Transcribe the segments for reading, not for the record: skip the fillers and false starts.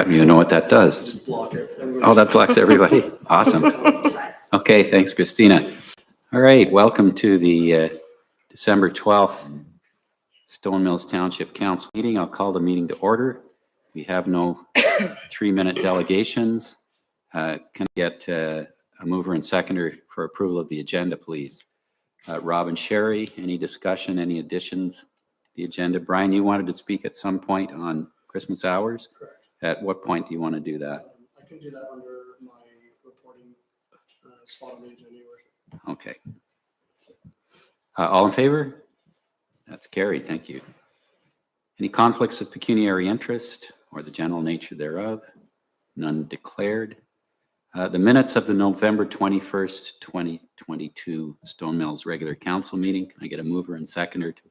How do you know what that does? Just block it. Oh, that blocks everybody. Awesome. Okay, thanks, Christina. All right, welcome to the December 12th Stone Mills Township Council meeting. I'll call the meeting to order. We have no 3-minute delegations. Can I get a mover and seconder for approval of the agenda, please? Rob and Sherry, any discussion, any additions to the agenda? Brian, you wanted to speak at some point on Christmas hours? Correct. At what point do you want to do that? I can do that under my reporting spot on the agenda, Your Worship. Okay. All in favor? That's carried. Thank you. Any conflicts of pecuniary interest or the general nature thereof? None declared. The minutes of the November 21st, 2022 Stone Mills regular council meeting. Can I get a mover and seconder to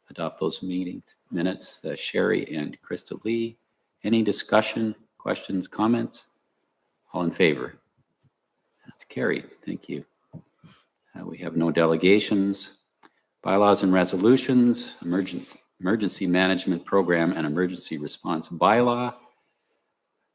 adopt those minutes? Sherry and Krista Lee. Any discussion, questions, comments? All in favor? That's carried. Thank you. We have no delegations. Bylaws and resolutions, emergency management program and emergency response bylaw.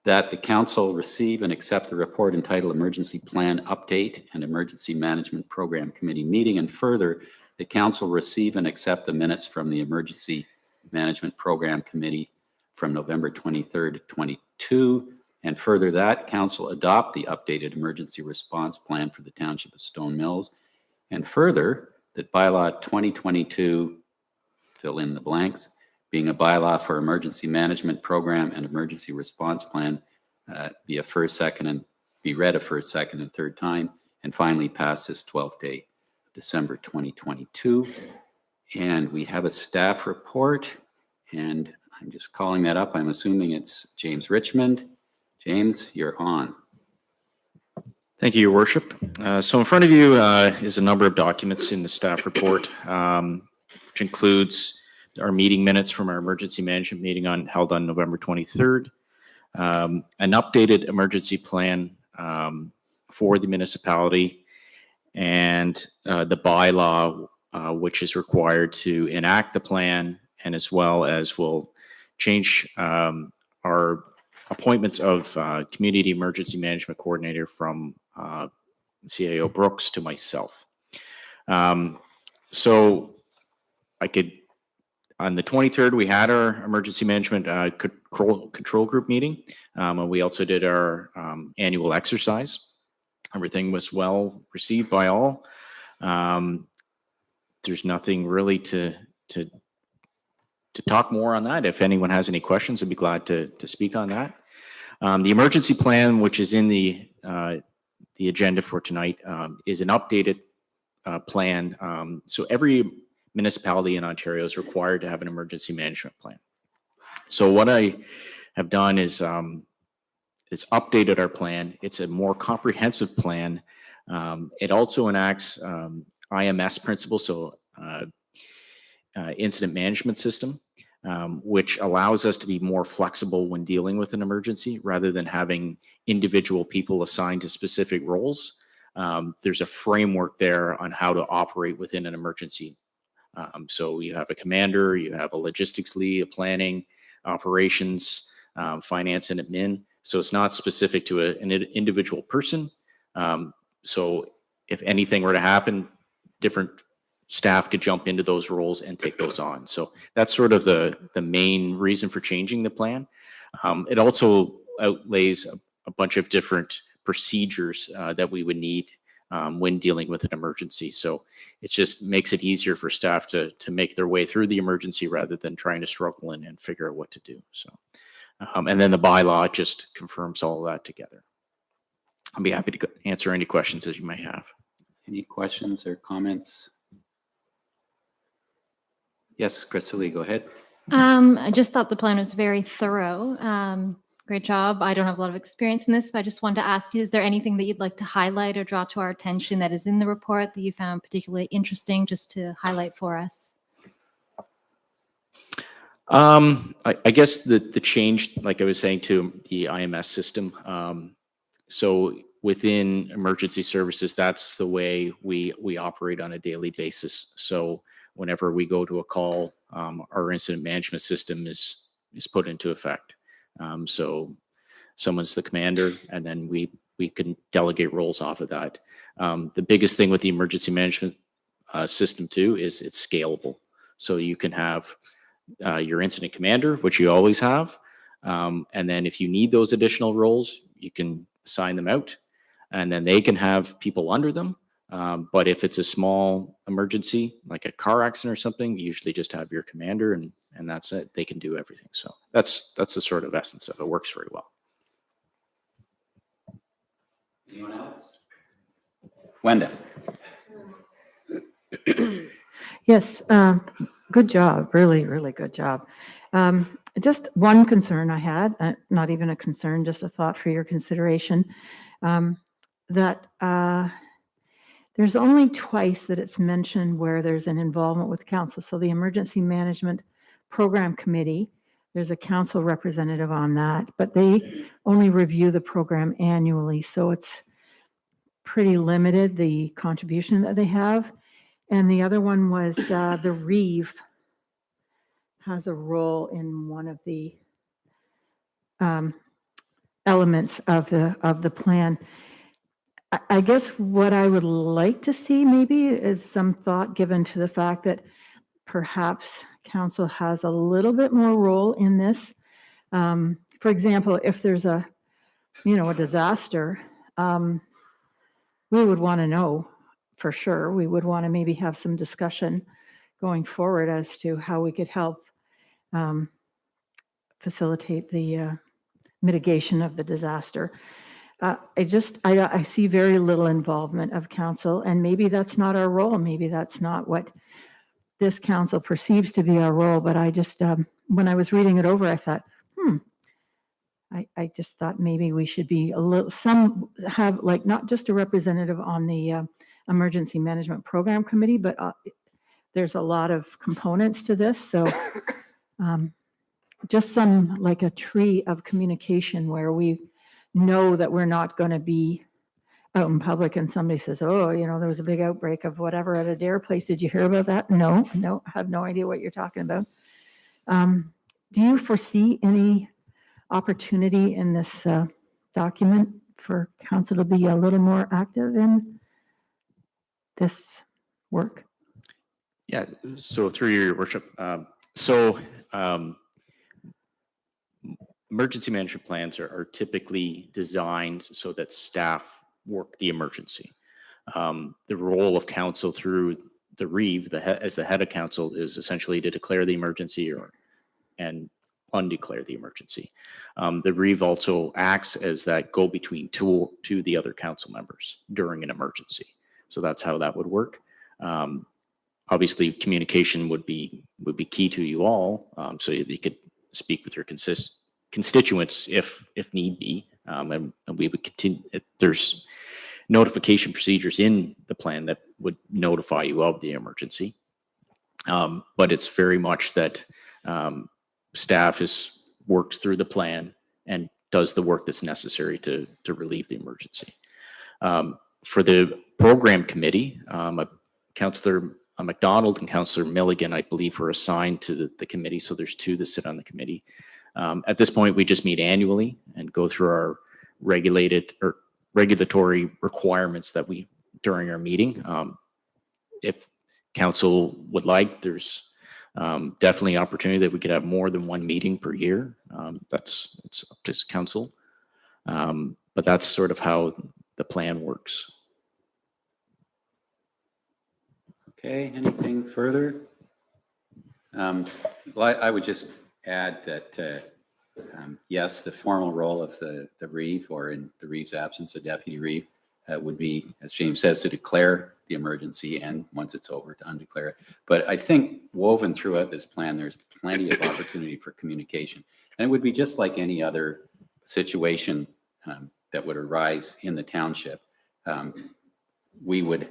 That the council receive and accept the report entitled Emergency Plan Update and Emergency Management Program Committee Meeting, and further, the council receive and accept the minutes from the Emergency Management Program Committee from November 23rd, 22, and further that council adopt the updated emergency response plan for the Township of Stone Mills, and further that bylaw 2022, fill in the blanks, being a bylaw for emergency management program and emergency response plan, be read a first, second, and third time, and finally pass this 12th day, December 2022. And we have a staff report, and I'm just calling that up. I'm assuming it's James Richmond. James, you're on. Thank you, Your Worship. So in front of you is a number of documents in the staff report, which includes our meeting minutes from our emergency management meeting held on November 23rd, an updated emergency plan for the municipality, and the bylaw which is required to enact the plan, and as well as will change our appointments of Community Emergency Management Coordinator from CAO Brooks to myself. So I could, on the 23rd, we had our emergency management control group meeting, and we also did our annual exercise. Everything was well received by all. There's nothing really to talk more on that. If anyone has any questions, I'd be glad to speak on that. The emergency plan, which is in the agenda for tonight, is an updated plan. So every municipality in Ontario is required to have an emergency management plan. So what I have done is updated our plan. It's a more comprehensive plan. It also enacts IMS principles, so incident management system, which allows us to be more flexible when dealing with an emergency rather than having individual people assigned to specific roles. There's a framework there on how to operate within an emergency. So you have a commander, you have a logistics lead, a planning, operations, finance, and admin. So it's not specific to an individual person. So if anything were to happen, different staff could jump into those roles and take those on. So that's sort of the main reason for changing the plan. It also outlays a bunch of different procedures that we would need when dealing with an emergency. So it just makes it easier for staff to make their way through the emergency rather than trying to struggle and figure out what to do. So, and then the bylaw just confirms all of that together. I'll be happy to answer any questions that you might have. Any questions or comments? Yes, Krista Lee, go ahead. I just thought the plan was very thorough. Great job. I don't have a lot of experience in this, but I just wanted to ask you, is there anything that you'd like to highlight or draw to our attention that is in the report that you found particularly interesting just to highlight for us? I guess the change, like I was saying, to the IMS system. So within emergency services, that's the way we operate on a daily basis. So whenever we go to a call, our incident management system is put into effect. So someone's the commander, and then we can delegate roles off of that. The biggest thing with the emergency management system too is it's scalable. So you can have your incident commander, which you always have. And then if you need those additional roles, you can assign them out, and then they can have people under them. But if it's a small emergency, like a car accident or something, you usually just have your commander, and that's it. They can do everything. So that's the sort of essence of it. It works very well. Anyone else? Wenda. Yes, good job. Really, really good job. Just one concern I had, not even a concern, just a thought for your consideration, that there's only twice that it's mentioned where there's an involvement with council. So the Emergency Management Program Committee, there's a council representative on that, but they only review the program annually. So it's pretty limited, the contribution that they have. And the other one was the REEV has a role in one of the elements of the plan. I guess what I would like to see maybe is some thought given to the fact that perhaps council has a little bit more role in this. For example, if there's a disaster, we would want to know for sure. We would want to maybe have some discussion going forward as to how we could help facilitate the mitigation of the disaster. I see very little involvement of council, and maybe that's not our role. Maybe that's not what this council perceives to be our role. But I just, when I was reading it over, I thought, I just thought maybe we should be have like not just a representative on the Emergency Management Program Committee, but there's a lot of components to this. So just some like a tree of communication where we know that we're not going to be out in public and somebody says, oh, there was a big outbreak of whatever at a dare place. Did you hear about that? No, I have no idea what you're talking about. Do you foresee any opportunity in this document for council to be a little more active in this work? Yeah, so through your worship, emergency management plans are typically designed so that staff work the emergency. The role of council through the REEV, as the head of council, is essentially to declare the emergency and undeclare the emergency. The REEV also acts as that go-between tool to the other council members during an emergency. So that's how that would work. Obviously, communication would be key to you all, so you could speak with your constituents if need be, and we would continue. There's notification procedures in the plan that would notify you of the emergency, but it's very much that staff works through the plan and does the work that's necessary to relieve the emergency. For the program committee, Councillor McDonald and Councillor Milligan, I believe, were assigned to the committee. So there's two that sit on the committee. At this point, we just meet annually and go through our regulatory requirements that during our meeting. If council would like, there's definitely opportunity that we could have more than one meeting per year. It's up to council, but that's sort of how the plan works. Okay, anything further? Well, I would just add that, yes, the formal role of the REEV, or in the REEV's absence, a deputy REEV, would be, as James says, to declare the emergency, and once it's over, to undeclare it. But I think woven throughout this plan, there's plenty of opportunity for communication. And it would be just like any other situation that would arise in the township. We would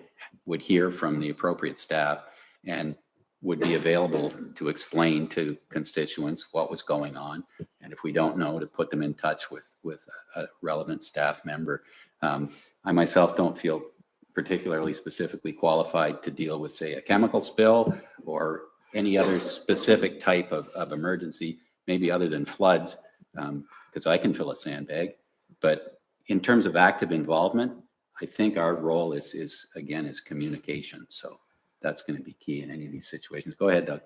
hear from the appropriate staff and would be available to explain to constituents what was going on. And if we don't know, to put them in touch with a relevant staff member. I myself don't feel particularly specifically qualified to deal with, say, a chemical spill or any other specific type of emergency, maybe other than floods. because I can fill a sandbag. But in terms of active involvement, I think our role is again, is communication. So that's going to be key in any of these situations. Go ahead, Doug.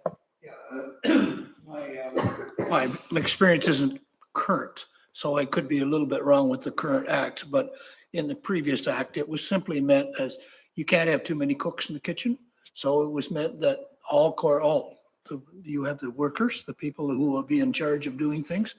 My experience isn't current, so I could be a little bit wrong with the current act, but in the previous act, it was simply meant as you can't have too many cooks in the kitchen. So it was meant that you have the workers, the people who will be in charge of doing things,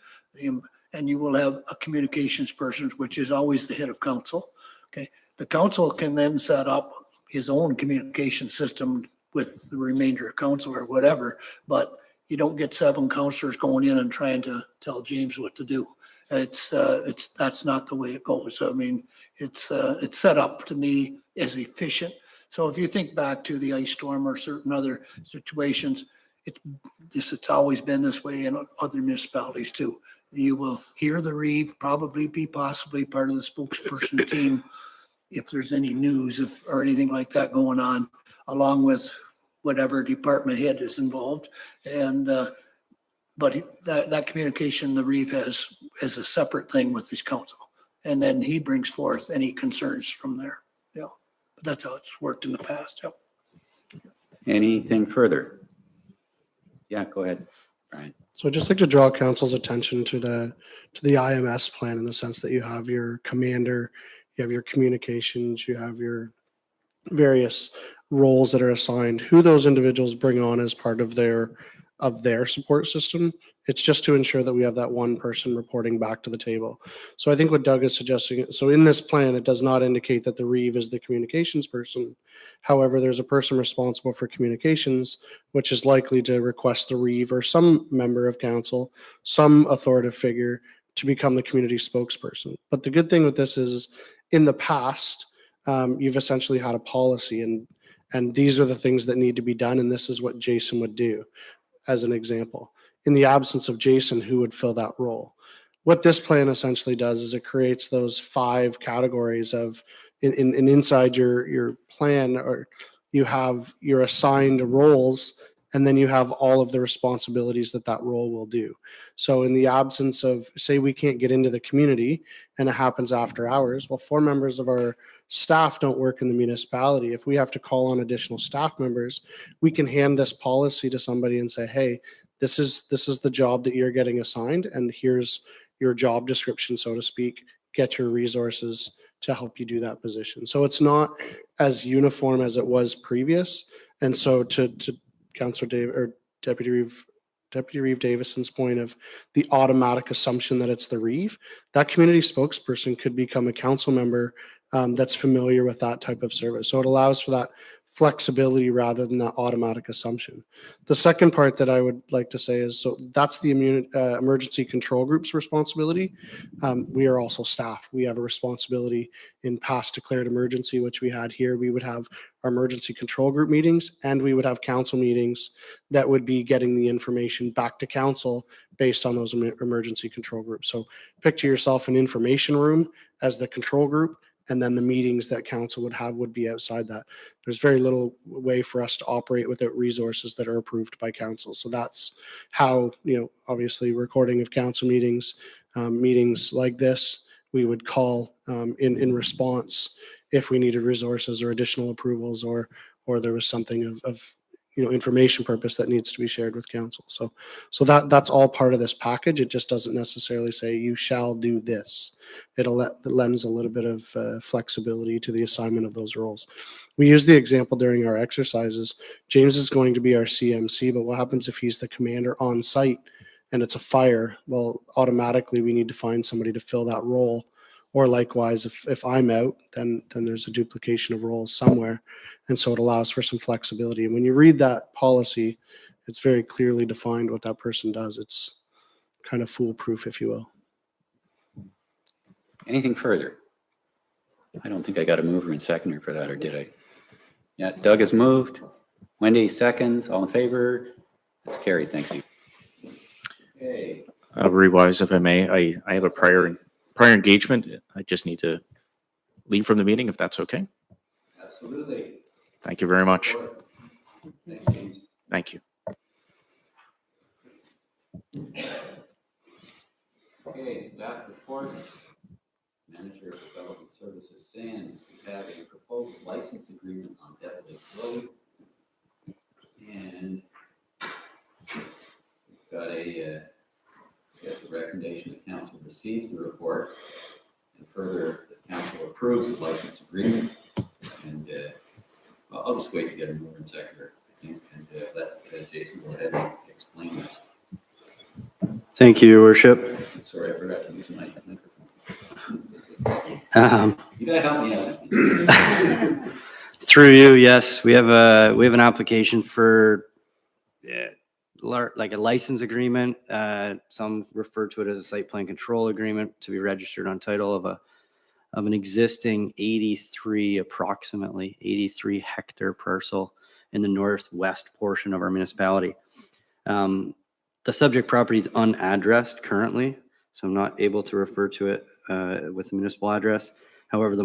and you will have a communications person, which is always the head of council. Okay, the council can then set up his own communication system with the remainder of council or whatever, but you don't get 7 councillors going in and trying to tell James what to do. That's not the way it goes. I mean, it's set up to me as efficient. So if you think back to the ice storm or certain other situations, it's always been this way in other municipalities too. You will hear the reeve, probably be possibly part of the spokesperson team if there's any news or anything like that going on, along with whatever department head is involved. And but that communication the reeve has as a separate thing with his council, and then he brings forth any concerns from there. Yeah, but that's how it's worked in the past. Yeah. Anything further? Yeah, go ahead, Brian. So I'd just like to draw council's attention to the IMS plan, in the sense that you have your commander, you have your communications, you have your various roles that are assigned, who those individuals bring on as part of their support system. It's just to ensure that we have that one person reporting back to the table. So I think what Doug is suggesting, so in this plan, it does not indicate that the reeve is the communications person. However, there's a person responsible for communications, which is likely to request the reeve or some member of council, some authoritative figure, to become the community spokesperson. But the good thing with this is, in the past, you've essentially had a policy, and these are the things that need to be done, and this is what Jason would do, as an example. In the absence of Jason, who would fill that role? What this plan essentially does is it creates those 5 categories of, inside your plan, or you have your assigned roles, and then you have all of the responsibilities that role will do. So in the absence of, say we can't get into the community and it happens after hours, well, 4 members of our staff don't work in the municipality. If we have to call on additional staff members, we can hand this policy to somebody and say, hey, this is the job that you're getting assigned, and here's your job description, so to speak. Get your resources to help you do that position. So it's not as uniform as it was previous. And so to Councillor Dave, or Deputy Reeve Davison's point of the automatic assumption that it's the reeve, that community spokesperson could become a council member that's familiar with that type of service. So it allows for that flexibility rather than that automatic assumption. The second part that I would like to say is, so that's the emergency control group's responsibility. We are also staff. We have a responsibility in past declared emergency, which we had here. We would have our emergency control group meetings, and we would have council meetings that would be getting the information back to council based on those emergency control groups. So picture yourself an information room as the control group, and then the meetings that council would have would be outside that. There's very little way for us to operate without resources that are approved by council. So that's how, obviously recording of council meetings, meetings like this, we would call in response if we needed resources or additional approvals, or there was something of information purpose that needs to be shared with council. So that's all part of this package. It just doesn't necessarily say you shall do this. It lends a little bit of flexibility to the assignment of those roles. We use the example during our exercises. James is going to be our CMC, but what happens if he's the commander on site and it's a fire? Well, automatically we need to find somebody to fill that role. Or likewise, if I'm out, then there's a duplication of roles somewhere. And so it allows for some flexibility. And when you read that policy, it's very clearly defined what that person does. It's kind of foolproof, if you will. Anything further? I don't think I got a mover and seconder for that, or did I? Yeah, Doug has moved. Wendy seconds. All in favor? That's carried. Thank you. Okay. Rewise, if I may, I have a prior engagement. I just need to leave from the meeting, if that's okay. Absolutely. Thank you very much. Thanks, James. Thank you. Okay, staff reports. Manager of Development Services Sands, we have a proposed license agreement on Devil Lake Road. And we've got a recommendation that council receives the report, and further, the council approves the license agreement. And I'll just wait to get a mover and seconder, I think, and let Jason go ahead and explain this. Thank you, Your Worship. Sorry, I forgot to use my microphone. You gotta help me out. Through you, yes, we have an application for like a license agreement. Some refer to it as a site plan control agreement to be registered on title of an existing approximately 83 hectare parcel in the northwest portion of our municipality. The subject property is unaddressed currently, so I'm not able to refer to it with the municipal address. However, the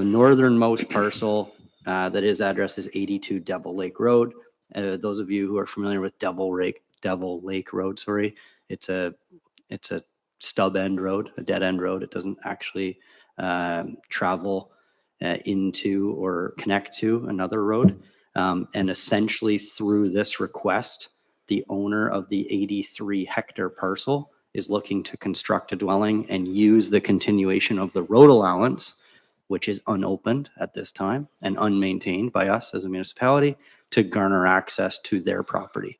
northernmost parcel that is addressed is 82 Devil Lake Road. Those of you who are familiar with Devil Lake Road, it's a stub end road, a dead end road. It doesn't actually travel into or connect to another road. And essentially through this request, the owner of the 83 hectare parcel is looking to construct a dwelling and use the continuation of the road allowance, which is unopened at this time and unmaintained by us as a municipality, to garner access to their property.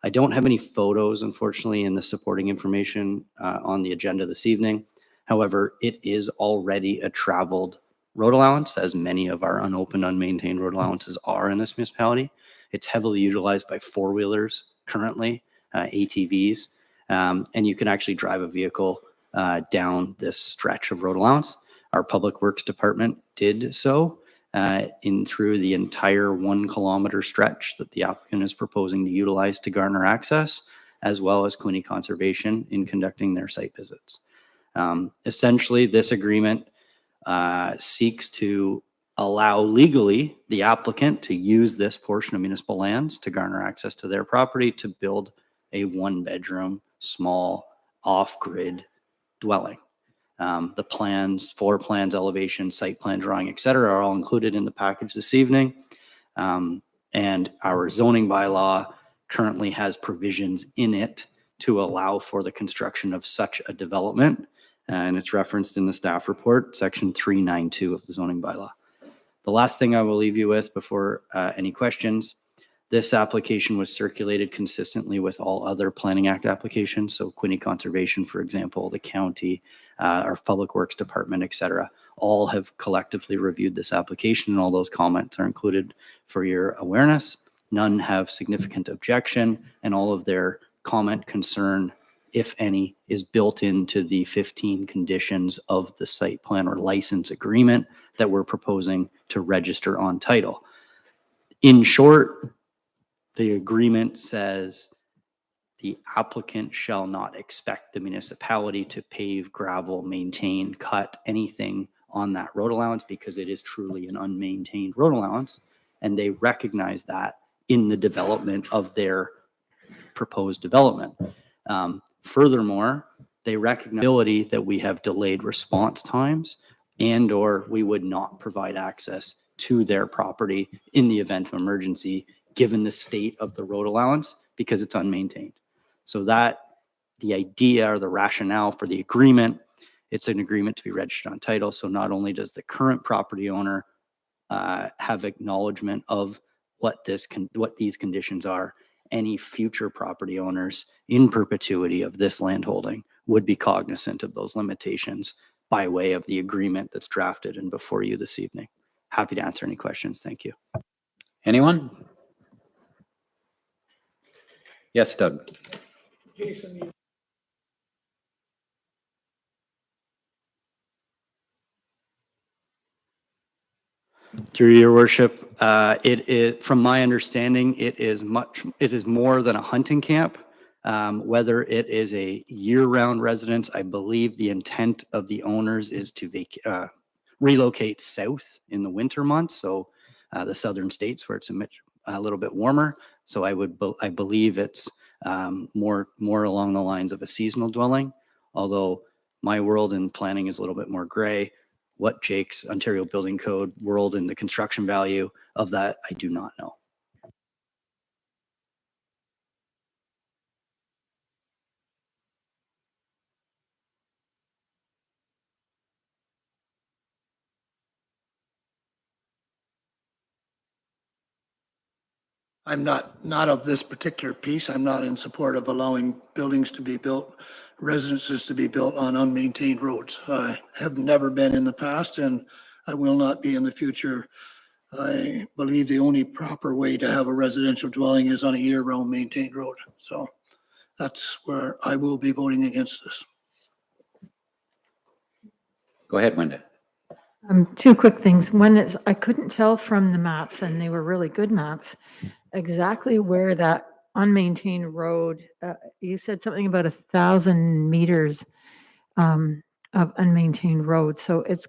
I don't have any photos, unfortunately, in the supporting information on the agenda this evening. However, it is already a traveled road allowance, as many of our unopened, unmaintained road allowances are in this municipality. It's heavily utilized by four-wheelers currently, ATVs, and you can actually drive a vehicle down this stretch of road allowance. Our Public Works Department did so through the entire 1 kilometer stretch that the applicant is proposing to utilize to garner access, as well as Quinte Conservation in conducting their site visits. Essentially, this agreement seeks to allow legally the applicant to use this portion of municipal lands to garner access to their property to build a 1-bedroom, small, off-grid dwelling. The plans, floor plans, elevation, site plan drawing, et cetera, are all included in the package this evening. And our zoning bylaw currently has provisions in it to allow for the construction of such a development. And it's referenced in the staff report, section 392 of the zoning bylaw. The last thing I will leave you with before any questions, this application was circulated consistently with all other Planning Act applications. So Quinte Conservation, for example, the county, our Public Works Department, et cetera, all have collectively reviewed this application, and all those comments are included for your awareness. None have significant objection, and all of their comment, concern, if any, is built into the 15 conditions of the site plan or license agreement that we're proposing to register on title. In short, the agreement says the applicant shall not expect the municipality to pave, gravel, maintain, cut anything on that road allowance because it is truly an unmaintained road allowance. And they recognize that in the development of their proposed development. Furthermore, they recognize that we have delayed response times and or we would not provide access to their property in the event of emergency, given the state of the road allowance, because it's unmaintained. So that the idea or the rationale for the agreement, it's an agreement to be registered on title. So not only does the current property owner have acknowledgement of what these conditions are, any future property owners in perpetuity of this landholding would be cognizant of those limitations by way of the agreement that's drafted and before you this evening. Happy to answer any questions. Thank you. Anyone? Yes, Doug. Jason, Through your worship, it is, from my understanding, it is more than a hunting camp. Whether it is a year-round residence, I believe the intent of the owners is to relocate south in the winter months, so the southern states where it's a little bit warmer. So I believe it's more along the lines of a seasonal dwelling. Although my world in planning is a little bit more gray. What Jake's Ontario Building Code world and the construction value of that, I do not know. I'm not of this particular piece. I'm not in support of allowing buildings to be built, residences to be built on unmaintained roads. I have never been in the past, and I will not be in the future. I believe the only proper way to have a residential dwelling is on a year-round maintained road. So that's where I will be voting against this. Go ahead, Wenda. Two quick things. One is I couldn't tell from the maps, and they were really good maps, exactly where that unmaintained road, you said something about 1,000 meters of unmaintained road. So it's,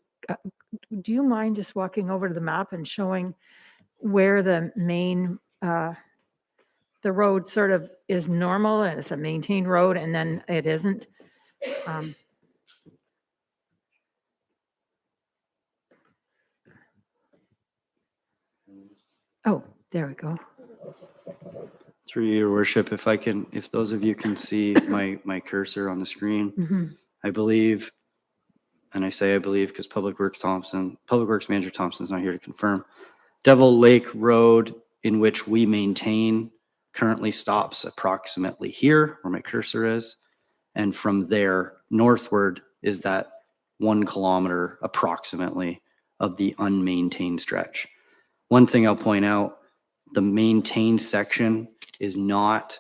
do you mind just walking over to the map and showing where the main, the road sort of is normal and it's a maintained road and then it isn't? Oh, there we go. Through your worship, if those of you can see my cursor on the screen, I believe, and I say I believe because Public Works Manager Thompson's not here to confirm, Devil Lake Road, in which we maintain, currently stops approximately here where my cursor is. And from there northward is that 1 kilometer approximately of the unmaintained stretch. One thing I'll point out, the maintained section is not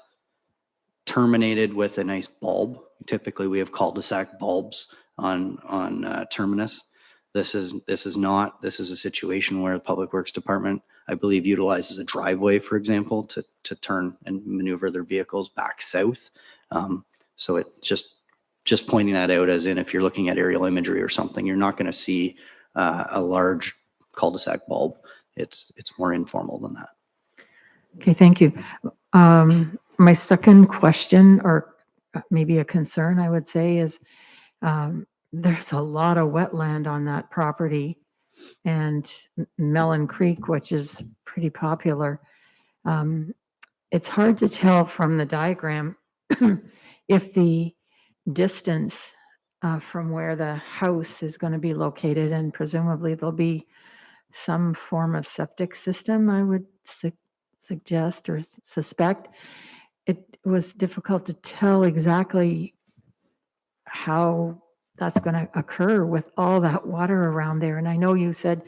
terminated with a nice bulb. Typically we have cul-de-sac bulbs on terminus. This is a situation where the Public Works Department, I believe, utilizes a driveway, for example, to turn and maneuver their vehicles back south. So it just pointing that out, as in if you're looking at aerial imagery or something, you're not going to see a large cul-de-sac bulb. It's more informal than that. Okay, thank you. My second question, or maybe a concern, I would say, is there's a lot of wetland on that property, and Melon Creek, which is pretty popular. It's hard to tell from the diagram if the distance from where the house is going to be located, and presumably there'll be some form of septic system, I would suggest or suspect. It was difficult to tell exactly how that's going to occur with all that water around there. And I know you said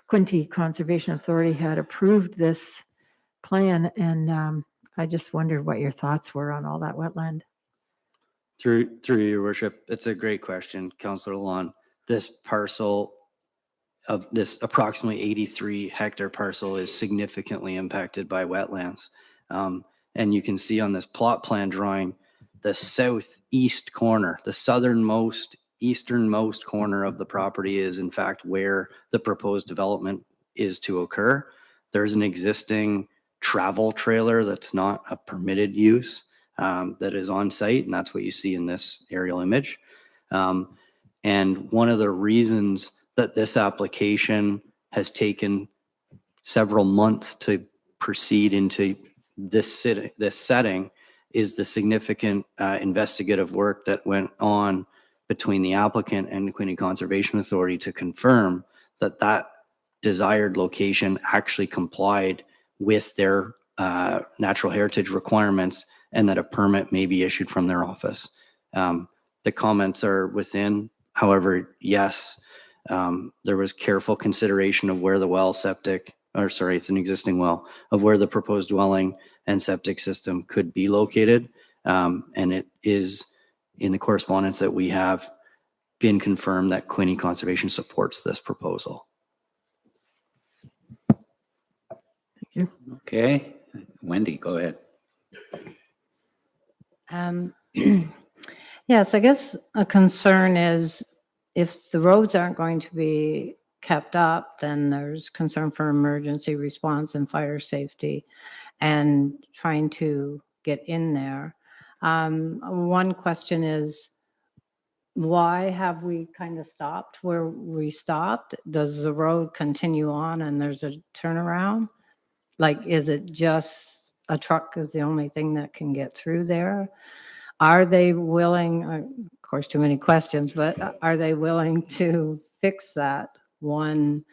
Quinte Conservation Authority had approved this plan, and I just wondered what your thoughts were on all that wetland. Through your worship, it's a great question, Councillor Lalonde. This parcel of this approximately 83 hectare parcel is significantly impacted by wetlands. And you can see on this plot plan drawing, the southeast corner, the southernmost, easternmost corner of the property is in fact where the proposed development is to occur. There's an existing travel trailer that's not a permitted use that is on site, and that's what you see in this aerial image. And one of the reasons that this application has taken several months to proceed into this setting is the significant investigative work that went on between the applicant and the Quinte Conservation Authority to confirm that that desired location actually complied with their natural heritage requirements and that a permit may be issued from their office. The comments are within. However, yes, there was careful consideration of where the well septic, or sorry, it's an existing well, of where the proposed dwelling and septic system could be located. And it is in the correspondence that we have been confirmed that Quinte Conservation supports this proposal. Thank you. Okay, Wendy, go ahead. Yes, I guess a concern is if the roads aren't going to be kept up, then there's concern for emergency response and fire safety, and trying to get in there. One question is, why have we kind of stopped where we stopped? Does the road continue on and there's a turnaround? Like, is it just a truck is the only thing that can get through there? Are they willing, of course, too many questions, but are they willing to fix that one,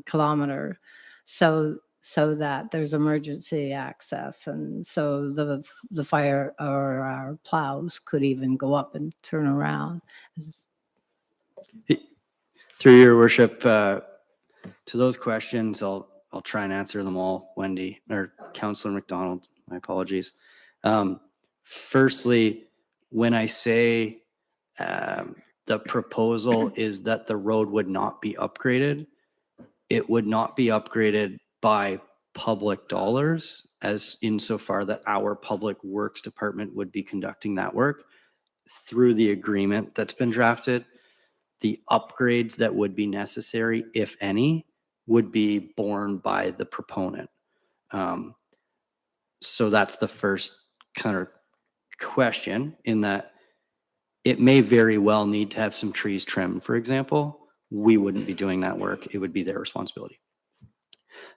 kilometer, so that there's emergency access, and so the fire or our plows could even go up and turn around? Through your worship, to those questions, I'll try and answer them all, Wendy, or Councillor McDonald, my apologies. Firstly, when I say the proposal is that the road would not be upgraded, it would not be upgraded by public dollars, as insofar that our public works department would be conducting that work through the agreement that's been drafted. The upgrades that would be necessary, if any, would be borne by the proponent. So that's the first kind of question, in that it may very well need to have some trees trimmed, for example. We wouldn't be doing that work. It would be their responsibility.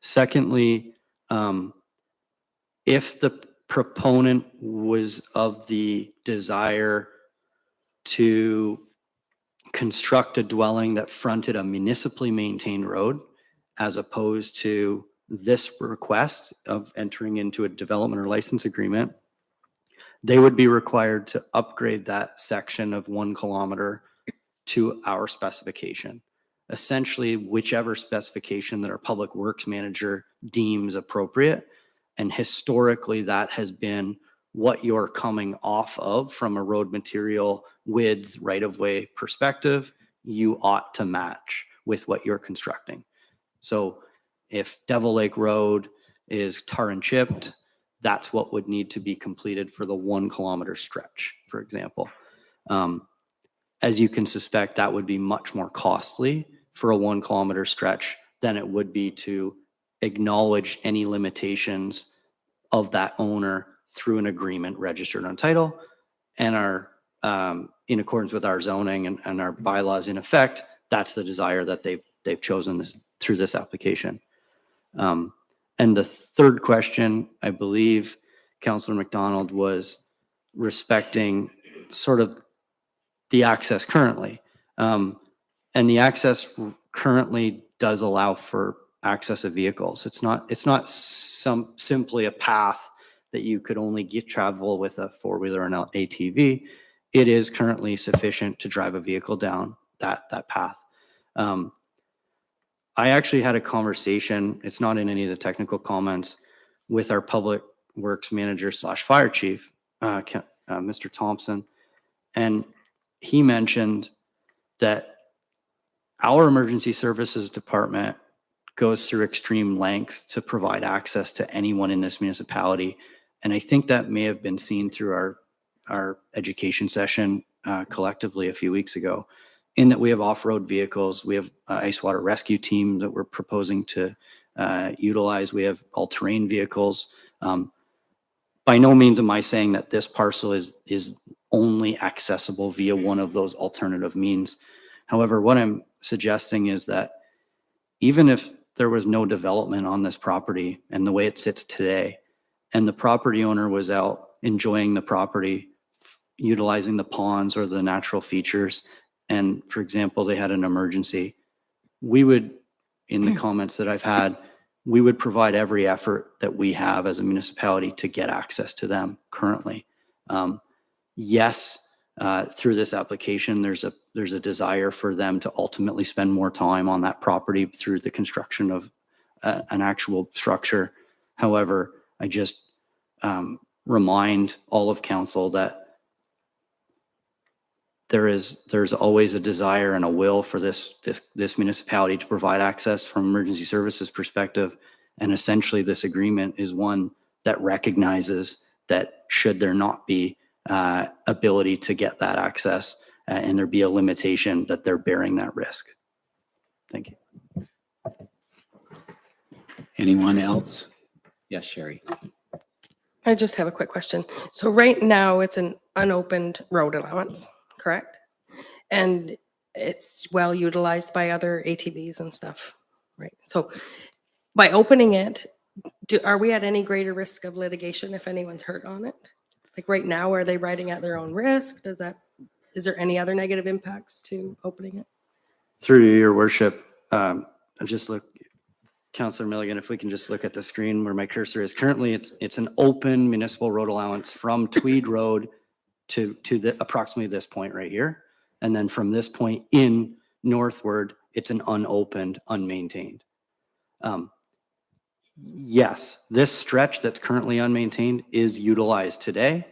Secondly, if the proponent was of the desire to construct a dwelling that fronted a municipally maintained road, as opposed to this request of entering into a development or license agreement, they would be required to upgrade that section of 1 kilometer to our specification. Essentially, whichever specification that our public works manager deems appropriate. And historically, that has been what you're coming off of from a road material width, right-of-way perspective, you ought to match with what you're constructing. So if Devil Lake Road is tar and chipped, that's what would need to be completed for the 1 kilometer stretch, for example. As you can suspect, that would be much more costly for a 1 kilometer stretch than it would be to acknowledge any limitations of that owner through an agreement registered on title and are in accordance with our zoning and our bylaws in effect. That's the desire that they've chosen this through this application. And the third question, I believe, Councillor McDonald, was respecting sort of the access currently. And the access currently does allow for access of vehicles. It's not simply a path that you could only travel with a four-wheeler or an ATV. It is currently sufficient to drive a vehicle down that path. I actually had a conversation, it's not in any of the technical comments, with our public works manager / fire chief, Mr. Thompson, and he mentioned that our emergency services department goes through extreme lengths to provide access to anyone in this municipality. And I think that may have been seen through our education session collectively a few weeks ago, in that we have off-road vehicles, we have ice water rescue team that we're proposing to utilize, we have all-terrain vehicles. By no means am I saying that this parcel is only accessible via one of those alternative means. However, what I'm suggesting is that even if there was no development on this property and the way it sits today, and the property owner was out enjoying the property, utilizing the ponds or the natural features, and for example, they had an emergency, we would, in the comments that I've had, we would provide every effort that we have as a municipality to get access to them currently. Yes, through this application, there's a desire for them to ultimately spend more time on that property through the construction of an actual structure. However, I just remind all of council that there's always a desire and a will for this municipality to provide access from emergency services perspective. And essentially this agreement is one that recognizes that should there not be ability to get that access and there be a limitation, that they're bearing that risk. Thank you. Anyone else? Yes, Sherry. I just have a quick question. So right now it's an unopened road allowance, correct? And it's well utilized by other ATVs and stuff, right? So by opening it, are we at any greater risk of litigation if anyone's hurt on it? Like right now, are they riding at their own risk? Is there any other negative impacts to opening it? Through your worship, Councillor Milligan, if we can just look at the screen where my cursor is. Currently, it's an open municipal road allowance from Tweed Road to approximately this point right here. And then from this point in northward, it's an unopened, unmaintained. Yes, this stretch that's currently unmaintained is utilized today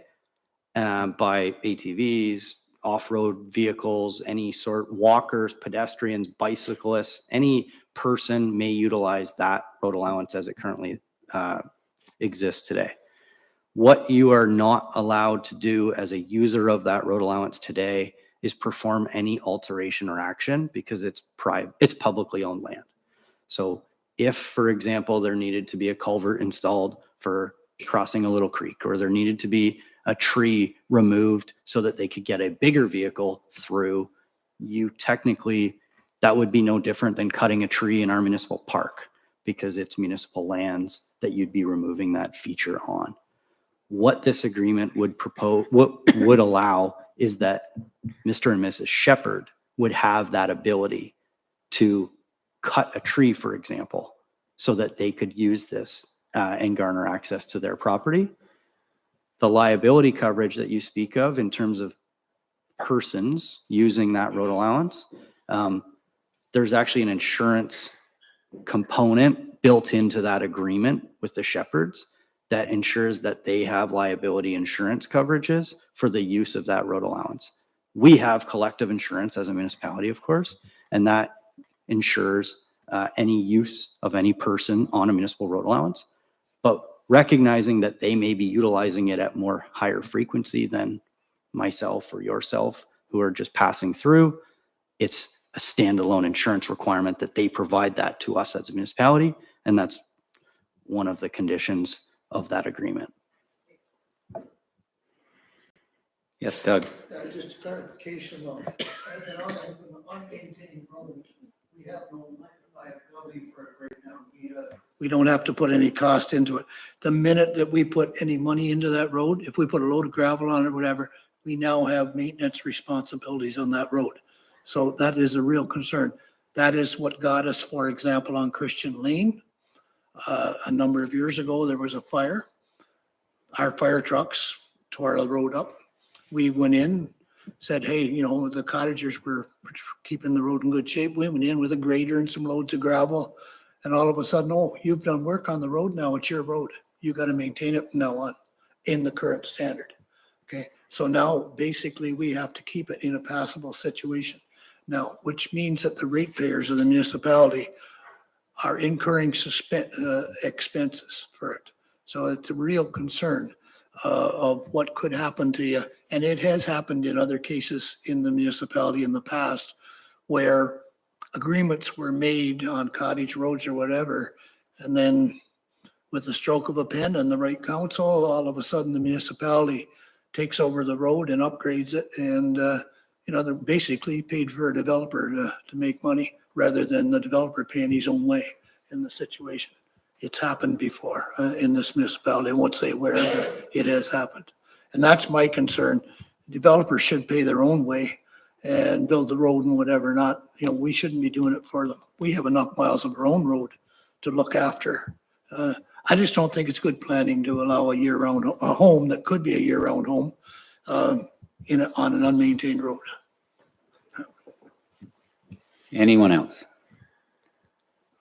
by ATVs, off-road vehicles, any sort, walkers, pedestrians, bicyclists, any person may utilize that road allowance as it currently exists today. What you are not allowed to do as a user of that road allowance today is perform any alteration or action because it's publicly owned land. So if, for example, there needed to be a culvert installed for crossing a little creek, or there needed to be a tree removed so that they could get a bigger vehicle through, you technically, that would be no different than cutting a tree in our municipal park because it's municipal lands that you'd be removing that feature on. What this agreement would propose, what would allow is that Mr. and Mrs. Shepherd would have that ability to cut a tree, for example, so that they could use this and garner access to their property. The liability coverage that you speak of in terms of persons using that road allowance, there's actually an insurance component built into that agreement with the Shepherds that ensures that they have liability insurance coverages for the use of that road allowance. We have collective insurance as a municipality, of course, and that ensures any use of any person on a municipal road allowance. But recognizing that they may be utilizing it at more higher frequency than myself or yourself who are just passing through, it's a standalone insurance requirement that they provide that to us as a municipality, and that's one of the conditions of that agreement. Yes, Doug. Just a clarification though, as an unmaintained road, we have no liability for it right now. We don't have to put any cost into it. The minute that we put any money into that road, if we put a load of gravel on it, whatever, we now have maintenance responsibilities on that road. So that is a real concern. That is what got us, for example, on Christian Lane. A number of years ago, there was a fire. Our fire trucks tore the road up. We went in, said, hey, you know, the cottagers were keeping the road in good shape. We went in with a grader and some loads of gravel. And all of a sudden, oh, you've done work on the road. Now it's your road. You got to maintain it from now on in the current standard. Okay. So now basically we have to keep it in a passable situation. Now, which means that the ratepayers of the municipality are incurring expenses for it. So it's a real concern of what could happen to you. And it has happened in other cases in the municipality in the past where agreements were made on cottage roads or whatever. And then with the stroke of a pen and the right council, all of a sudden the municipality takes over the road and upgrades it. And, you know, they're basically paid for a developer to make money rather than the developer paying his own way in the situation. It's happened before in this municipality. I won't say where, but it has happened. And that's my concern. Developers should pay their own way and build the road and whatever, not, you know, we shouldn't be doing it for them. We have enough miles of our own road to look after. I just don't think it's good planning to allow a home that could be a year-round home on an unmaintained road. Anyone else?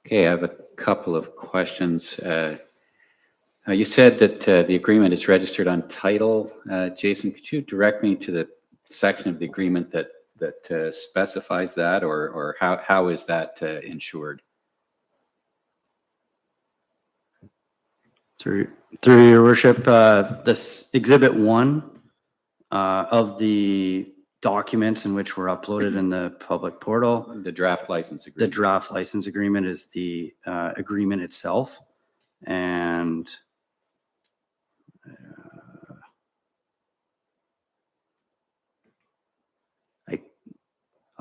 Okay, I have a couple of questions. You said that the agreement is registered on title. Jason, could you direct me to the section of the agreement that specifies that, or how is that insured? Through your worship, this Exhibit 1 of the documents in which were uploaded in the public portal. The draft license agreement. The draft license agreement is the agreement itself. And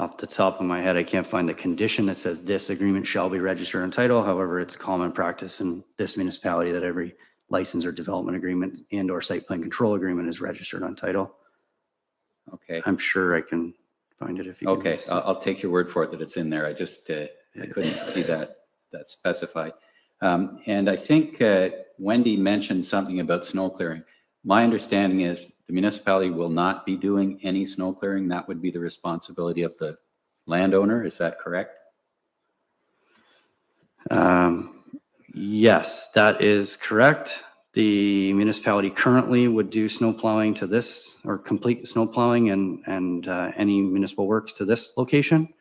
Off the top of my head, I can't find the condition that says this agreement shall be registered on title. However, it's common practice in this municipality that every license or development agreement and or site plan control agreement is registered on title. Okay. I'm sure I can find it if you. Okay, I'll take your word for it that it's in there. I just, I couldn't see that specified. And I think Wendy mentioned something about snow clearing. My understanding is the municipality will not be doing any snow clearing. That would be the responsibility of the landowner. Is that correct? Yes, that is correct. The municipality currently would do snow plowing to this, or complete snow plowing and any municipal works to this location,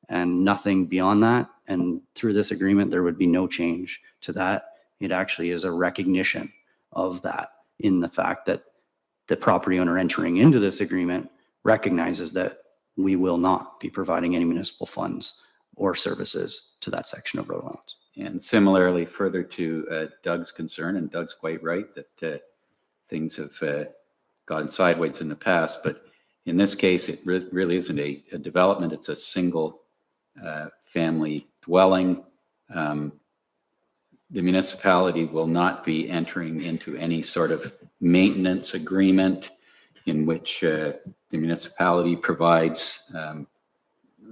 and nothing beyond that. And through this agreement, there would be no change to that. It actually is a recognition of that, in the fact that the property owner entering into this agreement recognizes that we will not be providing any municipal funds or services to that section of road allowance. And similarly, further to Doug's concern, and Doug's quite right that things have gone sideways in the past, but in this case, it really isn't a development. It's a single family dwelling. The municipality will not be entering into any sort of maintenance agreement in which the municipality provides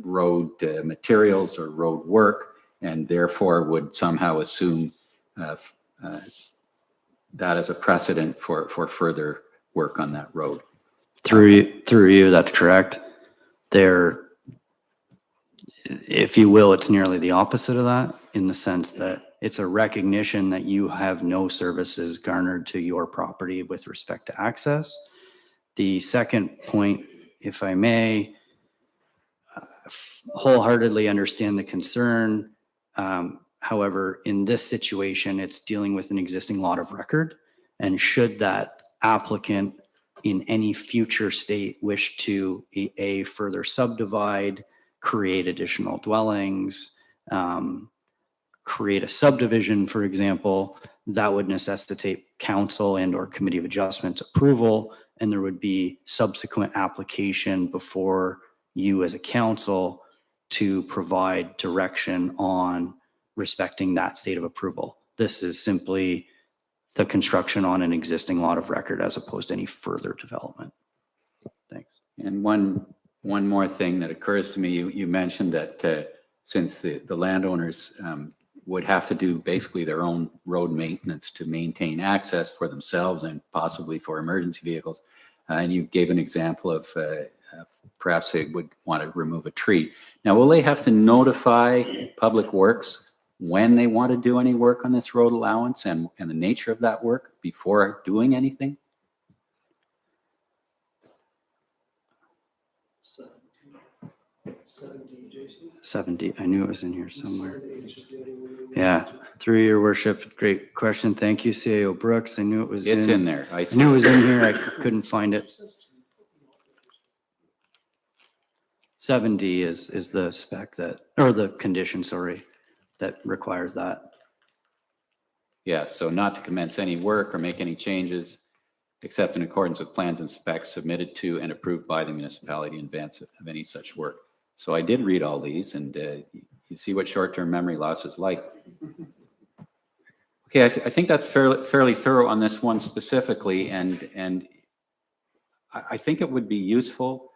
road materials or road work, and therefore would somehow assume that as a precedent for further work on that road. Through you, that's correct. There, if you will, it's nearly the opposite of that, in the sense that it's a recognition that you have no services garnered to your property with respect to access. The second point, if I may, wholeheartedly understand the concern. However, in this situation, it's dealing with an existing lot of record. And should that applicant in any future state wish to further subdivide, create additional dwellings, create a subdivision, for example, that would necessitate council and or committee of adjustments approval, and there would be subsequent application before you as a council to provide direction on respecting that state of approval. This is simply the construction on an existing lot of record as opposed to any further development. Thanks. And one more thing that occurs to me, you mentioned that since the landowners would have to do basically their own road maintenance to maintain access for themselves and possibly for emergency vehicles, and you gave an example of perhaps they would want to remove a tree. Now, will they have to notify Public Works when they want to do any work on this road allowance and the nature of that work before doing anything? 70, I knew it was in here somewhere. Yeah, through your worship, great question. Thank you, CAO Brooks. I knew it was It's in there. I knew it was in here. I couldn't find it. 7D is the spec that, or the condition, sorry, that requires that. Yeah, so not to commence any work or make any changes except in accordance with plans and specs submitted to and approved by the municipality in advance of any such work. So I did read all these, and you see what short-term memory loss is like. Okay, I think that's fairly thorough on this one specifically, and I think it would be useful,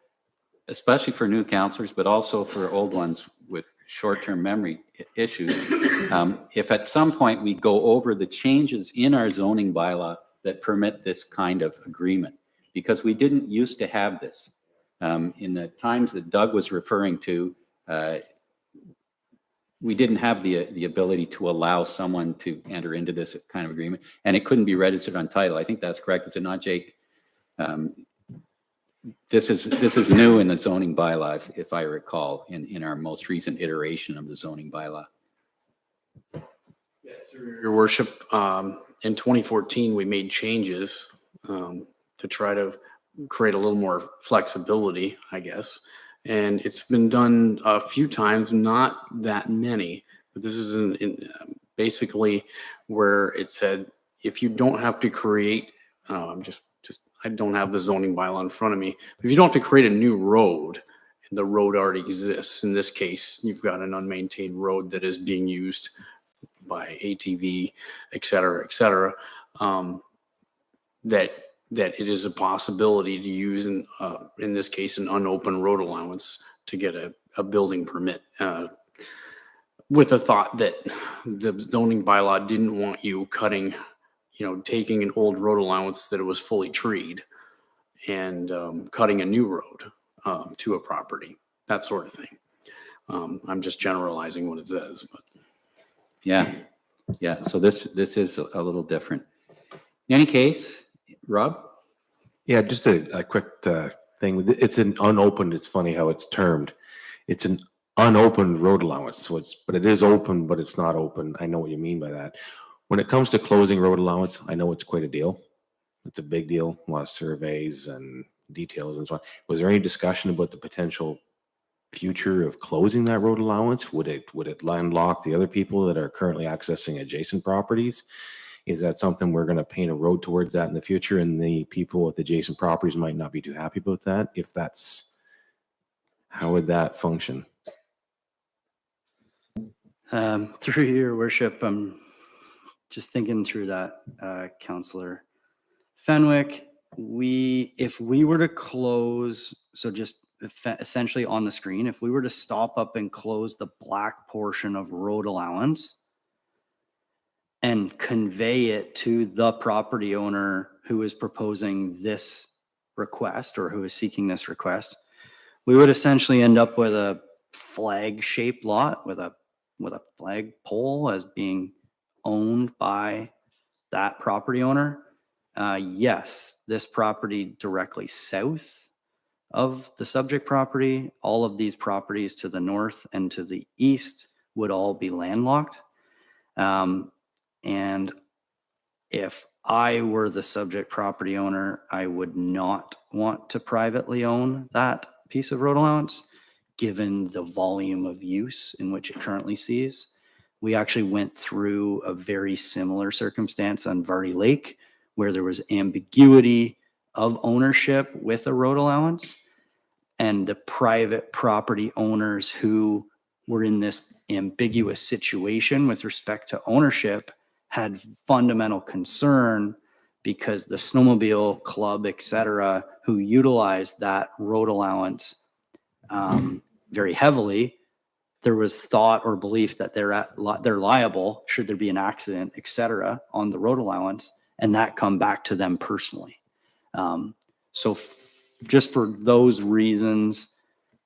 especially for new counselors, but also for old ones with short-term memory issues, if at some point we go over the changes in our zoning bylaw that permit this kind of agreement, because we didn't used to have this. In the times that Doug was referring to, we didn't have the ability to allow someone to enter into this kind of agreement, and it couldn't be registered on title. I think that's correct, is it not, Jake? This is new in the zoning bylaw, if I recall, in our most recent iteration of the zoning bylaw. Yes, Your Worship, in 2014, we made changes to try to create a little more flexibility, I guess. And it's been done a few times, not that many, but this is basically where it said, if you don't have to create, I don't have the zoning bylaw in front of me. If you don't have to create a new road, the road already exists. In this case, you've got an unmaintained road that is being used by ATV, et cetera, that it is a possibility to use in this case, an unopened road allowance to get a building permit, with the thought that the zoning bylaw didn't want you cutting, taking an old road allowance that it was fully treed and cutting a new road to a property, that sort of thing. I'm just generalizing what it says, but. Yeah. So this is a little different. In any case, Rob? Yeah, just a quick thing. It's an unopened, it's funny how it's termed. It's an unopened road allowance. So but it is open, but it's not open. I know what you mean by that. When it comes to closing road allowance, I know it's quite a deal. It's a big deal, a lot of surveys and details and so on. Was there any discussion about the potential future of closing that road allowance? Would it landlock the other people that are currently accessing adjacent properties? Is that something we're going to paint a road towards that in the future, and the people with adjacent properties might not be too happy about that? If that's, how would that function? Through your worship, I'm just thinking through that, Councillor Fenwick. If we were to close, so just essentially on the screen, if we were to stop up and close the black portion of road allowance and convey it to the property owner who is proposing this request or who is seeking this request, we would essentially end up with a flag-shaped lot with a flag pole as being owned by that property owner. Yes, this property directly south of the subject property, all of these properties to the north and to the east would all be landlocked. And if I were the subject property owner, I would not want to privately own that piece of road allowance, given the volume of use in which it currently sees. We actually went through a very similar circumstance on Vardy Lake, where there was ambiguity of ownership with a road allowance, and the private property owners who were in this ambiguous situation with respect to ownership had fundamental concern because the snowmobile club, et cetera, who utilized that road allowance very heavily, there was thought or belief that they're liable should there be an accident, et cetera, on the road allowance, and that come back to them personally. So just for those reasons,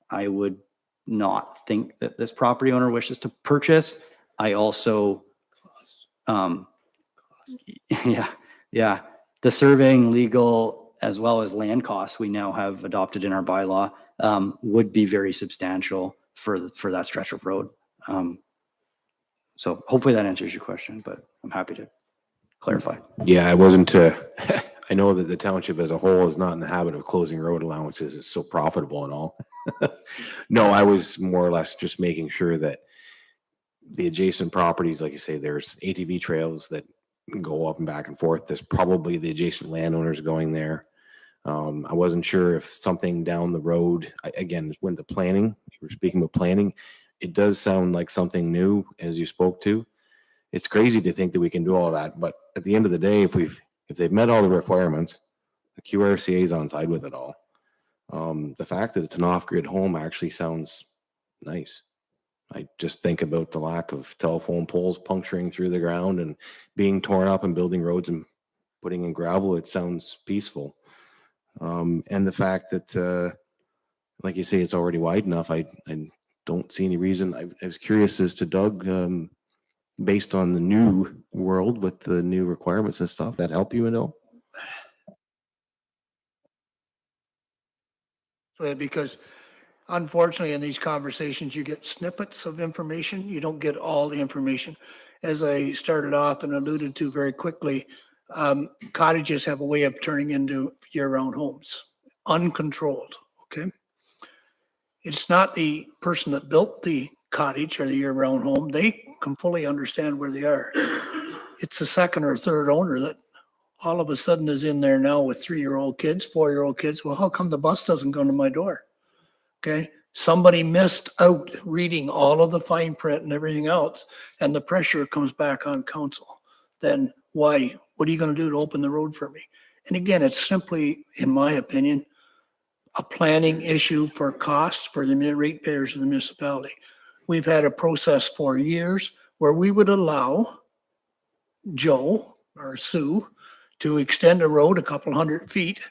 I would not think that this property owner wishes to purchase. I also, the surveying, legal, as well as land costs we now have adopted in our bylaw would be very substantial for that stretch of road. So hopefully that answers your question, but I'm happy to clarify. Yeah, I wasn't, I know that the township as a whole is not in the habit of closing road allowances. It's so profitable and all. No, I was more or less just making sure that the adjacent properties, like you say, there's ATV trails that go up and back and forth. There's probably the adjacent landowners going there. I wasn't sure if something down the road, again, when the planning, you were speaking about planning, it does sound like something new as you spoke to. It's crazy to think that we can do all that, but at the end of the day, if they've met all the requirements, the QRCA is on side with it all. The fact that it's an off-grid home actually sounds nice. I just think about the lack of telephone poles puncturing through the ground and being torn up and building roads and putting in gravel. It sounds peaceful. And the fact that, like you say, it's already wide enough, I don't see any reason. I was curious as to Doug, based on the new world with the new requirements and stuff, that help you at all? Because unfortunately in these conversations, you get snippets of information. You don't get all the information. As I started off and alluded to very quickly, cottages have a way of turning into year-round homes, uncontrolled, okay? It's not the person that built the cottage or the year-round home. They can fully understand where they are. It's the second or third owner that all of a sudden is in there now with 3-year-old kids, 4-year-old kids. Well, how come the bus doesn't go to my door? Okay, somebody missed out reading all of the fine print and everything else, and the pressure comes back on council, then why? What are you going to do to open the road for me? And again, it's simply, in my opinion, a planning issue for costs for the ratepayers of the municipality. We've had a process for years where we would allow Joe or Sue to extend a road a couple hundred feet,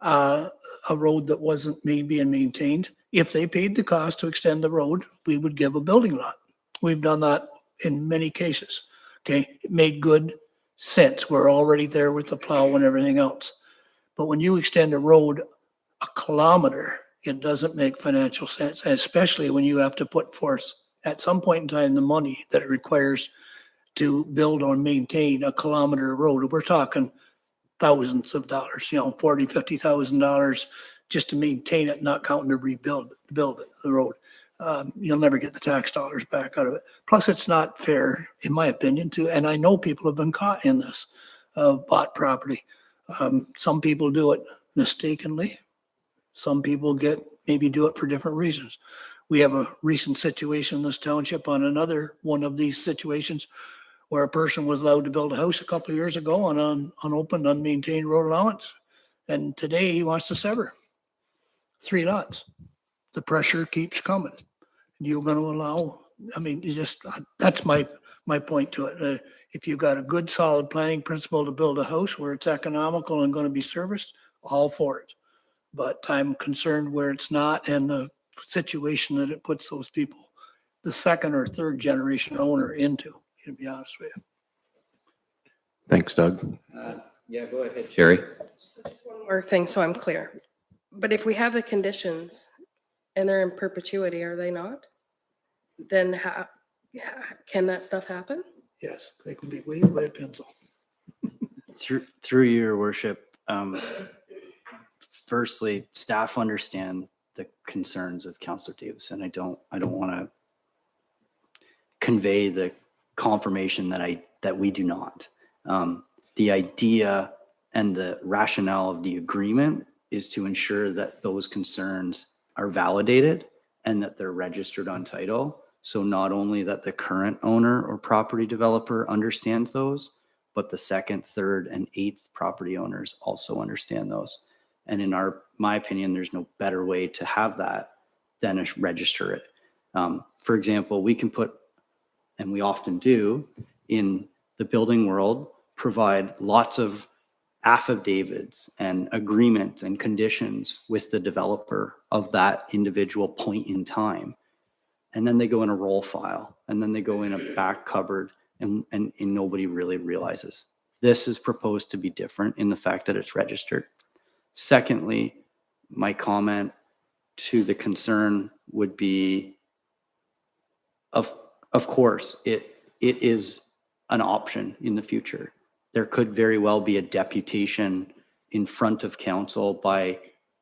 a road that wasn't being maintained. If they paid the cost to extend the road, we would give a building lot. We've done that in many cases. Okay, it made good sense. We're already there with the plow and everything else. But when you extend a road a kilometer, it doesn't make financial sense, especially when you have to put forth at some point in time the money that it requires to build or maintain a kilometer of road. We're talking thousands of dollars, $40,000, $50,000 just to maintain it, not counting to build it, the road. You'll never get the tax dollars back out of it. Plus, it's not fair, in my opinion, and I know people have been caught in this, bought property. Some people do it mistakenly. Some people maybe do it for different reasons. We have a recent situation in this township on another one of these situations where a person was allowed to build a house a couple of years ago on an unopened, unmaintained road allowance. And today he wants to sever 3 lots. The pressure keeps coming. You're going to allow, that's my point to it. If you've got a good, solid planning principle to build a house where it's economical and going to be serviced, all for it. But I'm concerned where it's not and the situation that it puts those people, the second or third generation owner, into, to be honest with you. Thanks, Doug. Yeah, go ahead, Sherry. Just one more thing so I'm clear. But if we have the conditions and they're in perpetuity, are they not? Then how can that stuff happen? Yes, they can be waved by a pencil. Through your worship, firstly, staff understand the concerns of Councillor Davison. I don't want to convey the confirmation that we do not. The idea and the rationale of the agreement is to ensure that those concerns are validated and that they're registered on title. So not only that the current owner or property developer understands those, but the second, third, and eighth property owners also understand those. And in my opinion, there's no better way to have that than to register it. For example, we can put, and we often do in the building world, provide lots of affidavits and agreements and conditions with the developer of that individual point in time. And then they go in a roll file, and then they go in a back cupboard, and nobody really realizes. This is proposed to be different in the fact that it's registered. Secondly, my comment to the concern would be, of course, it is an option in the future. There could very well be a deputation in front of council by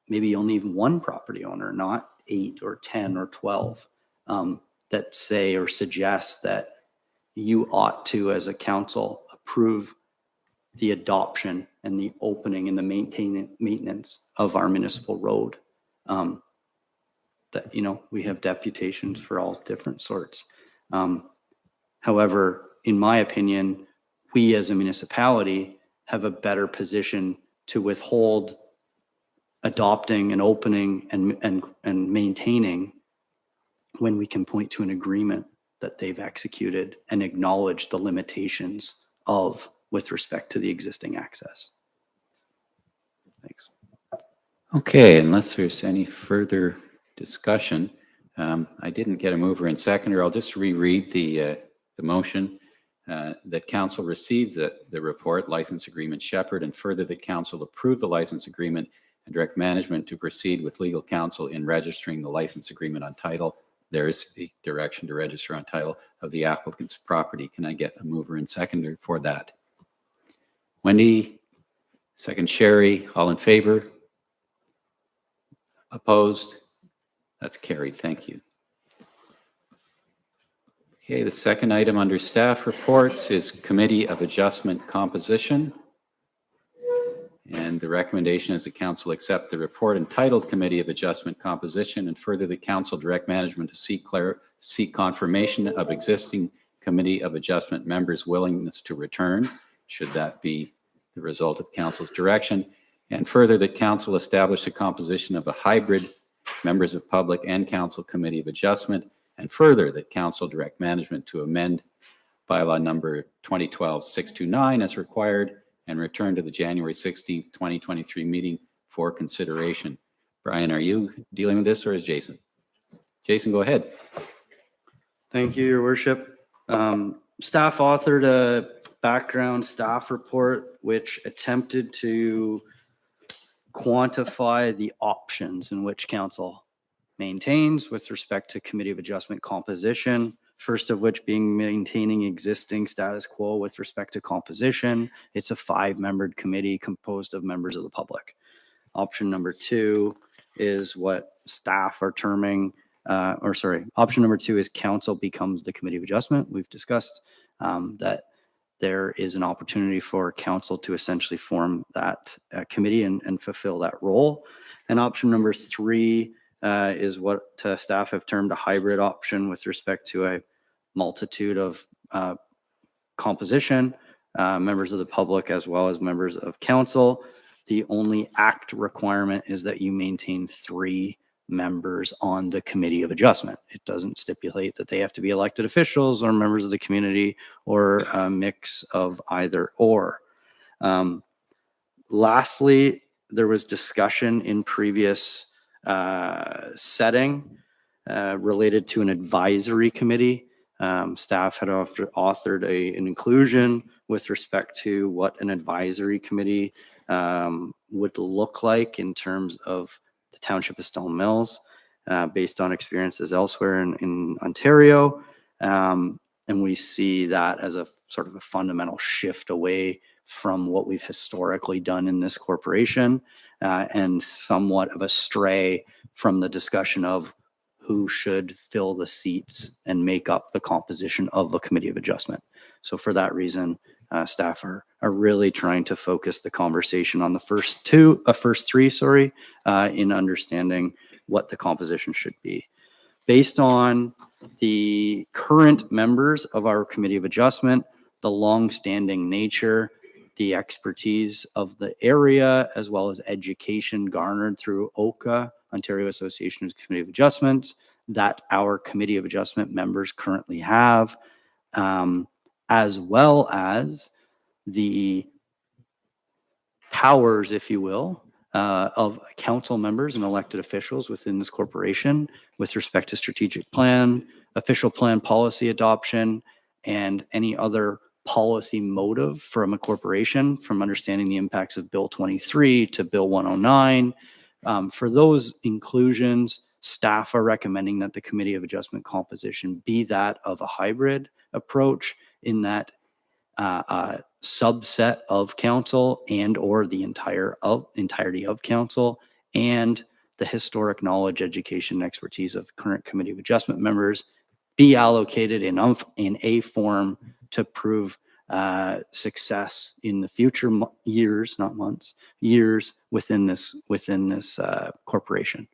maybe only even one property owner, not 8 or 10 or 12, that say or suggest that you ought to, as a council, approve the adoption and the opening and the maintenance of our municipal road. That, we have deputations for all different sorts. However, in my opinion, we as a municipality have a better position to withhold adopting and opening and maintaining when we can point to an agreement that they've executed and acknowledge the limitations of with respect to the existing access. Thanks. Okay, unless there's any further discussion, I didn't get a mover and seconder. I'll just reread the motion. That council receive the report, license agreement Shepherd, and further that council approve the license agreement and direct management to proceed with legal counsel in registering the license agreement on title. There is the direction to register on title of the applicant's property. Can I get a mover and seconder for that? Wendy, second Sherry, all in favor? Opposed? That's carried. Thank you. Okay, the second item under staff reports is Committee of Adjustment composition. And the recommendation is the council accept the report entitled Committee of Adjustment Composition, and further the council direct management to seek confirmation of existing Committee of Adjustment members' willingness to return, should that be the result of council's direction. And further, that council establish a composition of a hybrid members of public and council Committee of Adjustment. And further, that council direct management to amend bylaw number 2012-629 as required and return to the January 16th, 2023 meeting for consideration. Brian, are you dealing with this, or is Jason? Jason, go ahead. Thank you, Your Worship. Staff authored a background staff report which attempted to quantify the options in which council maintains with respect to Committee of Adjustment composition. First of which being maintaining existing status quo with respect to composition. It's a 5-membered committee composed of members of the public. Option number 2 is what staff are terming, option number 2 is council becomes the Committee of Adjustment. We've discussed that there is an opportunity for council to essentially form that committee and fulfill that role. And option number 3 is what staff have termed a hybrid option with respect to a multitude of composition, members of the public as well as members of council. The only act requirement is that you maintain 3 members on the Committee of Adjustment. It doesn't stipulate that they have to be elected officials or members of the community or a mix of either or. Lastly, there was discussion in previous setting related to an advisory committee. Staff had authored an inclusion with respect to what an advisory committee would look like in terms of the Township of Stone Mills, based on experiences elsewhere in Ontario. And we see that as a sort of a fundamental shift away from what we've historically done in this corporation, and somewhat of a stray from the discussion of who should fill the seats and make up the composition of a Committee of Adjustment. So for that reason, staff are really trying to focus the conversation on the first 3, in understanding what the composition should be. Based on the current members of our Committee of Adjustment, the long-standing nature, the expertise of the area, as well as education garnered through OCA, Ontario Association of Committee of Adjustments, that our Committee of Adjustment members currently have, as well as the powers, if you will, of council members and elected officials within this corporation with respect to strategic plan, official plan policy adoption, and any other policy motive from a corporation, from understanding the impacts of Bill 23 to Bill 109. For those inclusions, staff are recommending that the Committee of Adjustment composition be that of a hybrid approach, in that subset of council and or the entirety of council, and the historic knowledge, education, and expertise of current Committee of Adjustment members be allocated in a form to prove success in the future years, not months, years within this corporation.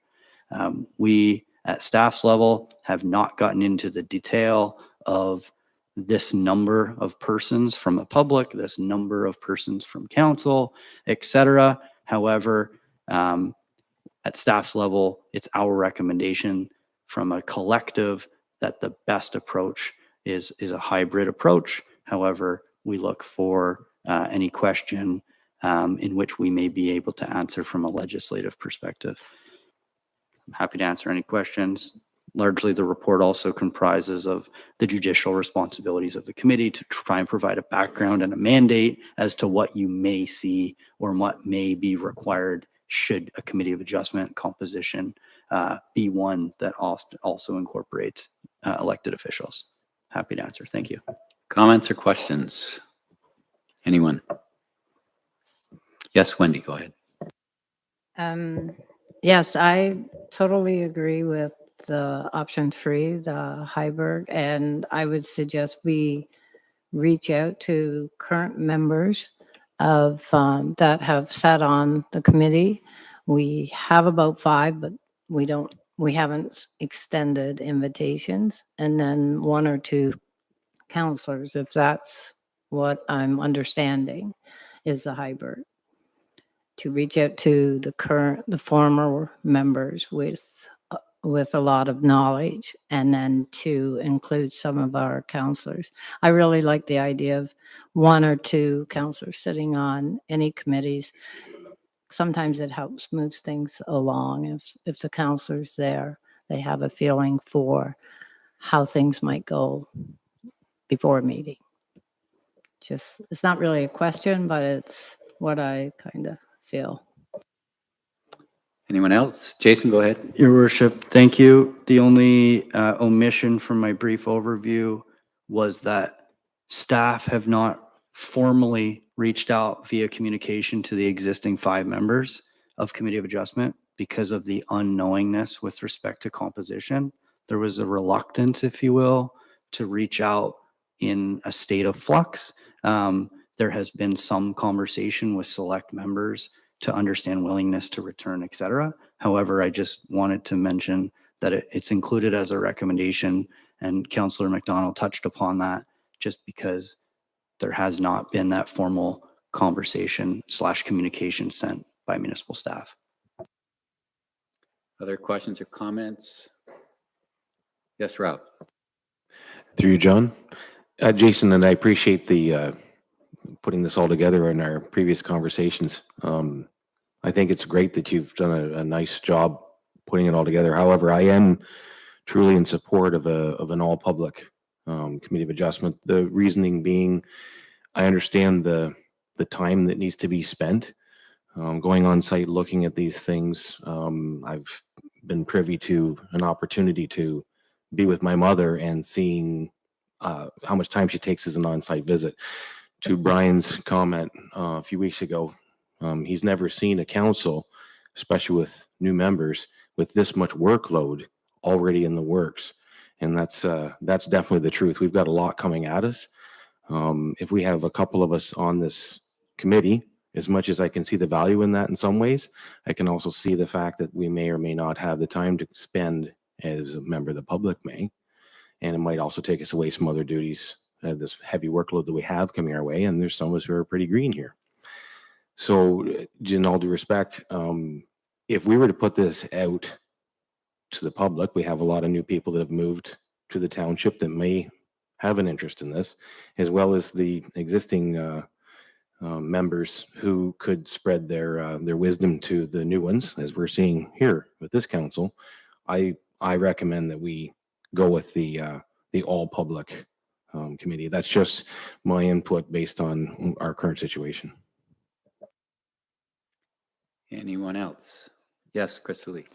We at staff's level have not gotten into the detail of this number of persons from the public, this number of persons from council, etc. However, at staff's level, it's our recommendation from a collective that the best approach is a hybrid approach. However, we look for any question in which we may be able to answer from a legislative perspective. I'm happy to answer any questions. Largely, the report also comprises of the judicial responsibilities of the committee to try and provide a background and a mandate as to what you may see or what may be required should a Committee of Adjustment composition be one that also incorporates elected officials. Happy to answer. Thank you. Comments or questions? Anyone? Yes, Wendy, go ahead. Yes, I totally agree with the option 3, the hybrid, and I would suggest we reach out to current members that have sat on the committee. We have about 5, but we haven't extended invitations. And then 1 or 2 counselors, if that's what I'm understanding, is the hybrid. To reach out to the former members with a lot of knowledge, and then to include some of our counselors. I really like the idea of 1 or 2 counselors sitting on any committees. Sometimes it helps moves things along. If the counselor's there, they have a feeling for how things might go before a meeting. Just, it's not really a question, but it's what I kind of feel. Anyone else? Jason, go ahead. Your worship, thank you. The only omission from my brief overview was that staff have not formally reached out via communication to the existing 5 members of Committee of Adjustment because of the unknowingness with respect to composition. There was a reluctance, if you will, to reach out in a state of flux. There has been some conversation with select members to understand willingness to return, et cetera. However, I just wanted to mention that it's included as a recommendation, and Councillor McDonald touched upon that, just because there has not been that formal conversation / communication sent by municipal staff. Other questions or comments? Yes, Rob. Through you, John. Jason, and I appreciate the putting this all together in our previous conversations. I think it's great that you've done a nice job putting it all together. However, I am truly in support of an all public Committee of Adjustment. The reasoning being, I understand the time that needs to be spent going on site, looking at these things. I've been privy to an opportunity to be with my mother and seeing how much time she takes as an on-site visit. To Brian's comment a few weeks ago, he's never seen a council, especially with new members, with this much workload already in the works. And that's definitely the truth. We've got a lot coming at us. If we have a couple of us on this committee, as much as I can see the value in that in some ways, I can also see the fact that we may or may not have the time to spend as a member of the public may. And it might also take us away some other duties, this heavy workload that we have coming our way. And there's some of us who are pretty green here. So in all due respect, if we were to put this out to the public, we have a lot of new people that have moved to the township that may have an interest in this, as well as the existing members who could spread their wisdom to the new ones, as we're seeing here with this council. I recommend that we go with the all public committee. That's just my input based on our current situation. Anyone else? Yes, Crystal Lee.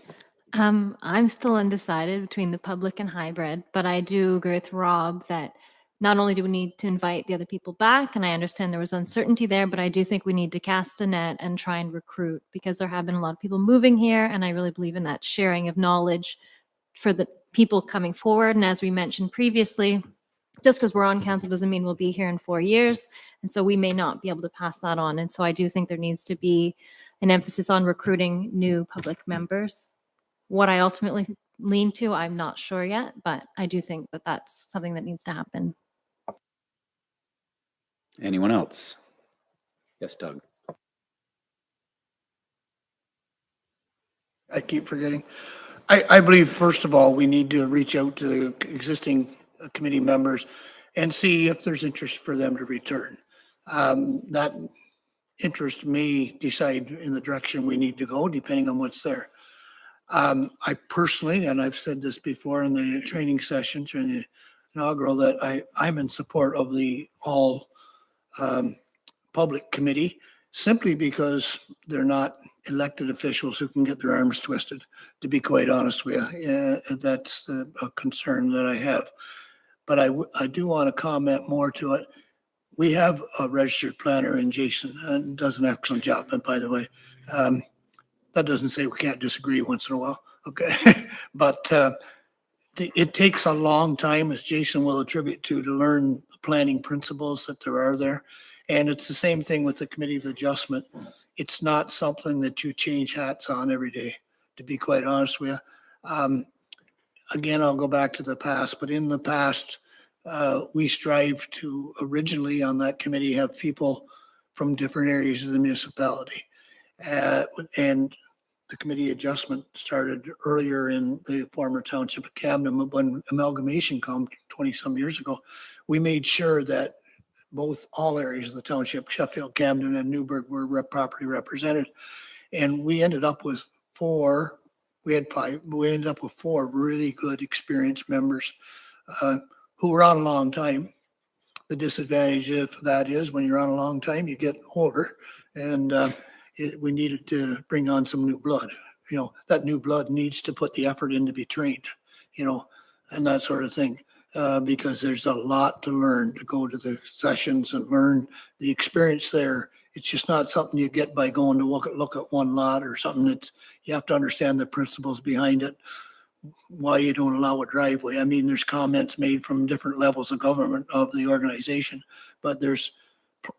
I'm still undecided between the public and hybrid, but I do agree with Rob that not only do we need to invite the other people back, and I understand there was uncertainty there, but I do think we need to cast a net and try and recruit, because there have been a lot of people moving here, and I really believe in that sharing of knowledge for the people coming forward. And as we mentioned previously, just because we're on council doesn't mean we'll be here in 4 years. And so we may not be able to pass that on. And so I do think there needs to be an emphasis on recruiting new public members. What I ultimately lean to, I'm not sure yet, but I do think that that's something that needs to happen. Anyone else? Yes, Doug. I keep forgetting. I believe, first of all, we need to reach out to the existing committee members and see if there's interest for them to return. That interest may decide in the direction we need to go, depending on what's there. I personally, and I've said this before in the training session during the inaugural, that I'm in support of the all public committee, simply because they're not elected officials who can get their arms twisted, to be quite honest with you. That's a concern that I have. But I do want to comment more to it. We have a registered planner in Jason, and does an excellent job. And by the way, that doesn't say we can't disagree once in a while. Okay. But it takes a long time, as Jason will attribute to learn the planning principles that there are there. And it's the same thing with the Committee of Adjustment. It's not something that you change hats on every day, to be quite honest with you. Again, I'll go back to the past, but in the past, we strive to originally on that committee have people from different areas of the municipality. And the committee adjustment started earlier in the former township of Camden, but when amalgamation came 20 some years ago, we made sure that all areas of the township, Sheffield, Camden, and Newburgh were properly represented. And we ended up with we had 5, but we ended up with 4 really good experienced members who were on a long time. The disadvantage of that is when you're on a long time, you get older, and we needed to bring on some new blood. You know, that new blood needs to put the effort in to be trained, you know, and that sort of thing, because there's a lot to learn, to go to the sessions and learn the experience there. It's just not something you get by going to look at one lot or something. You have to understand the principles behind it, why you don't allow a driveway. I mean, there's comments made from different levels of government of the organization, but there's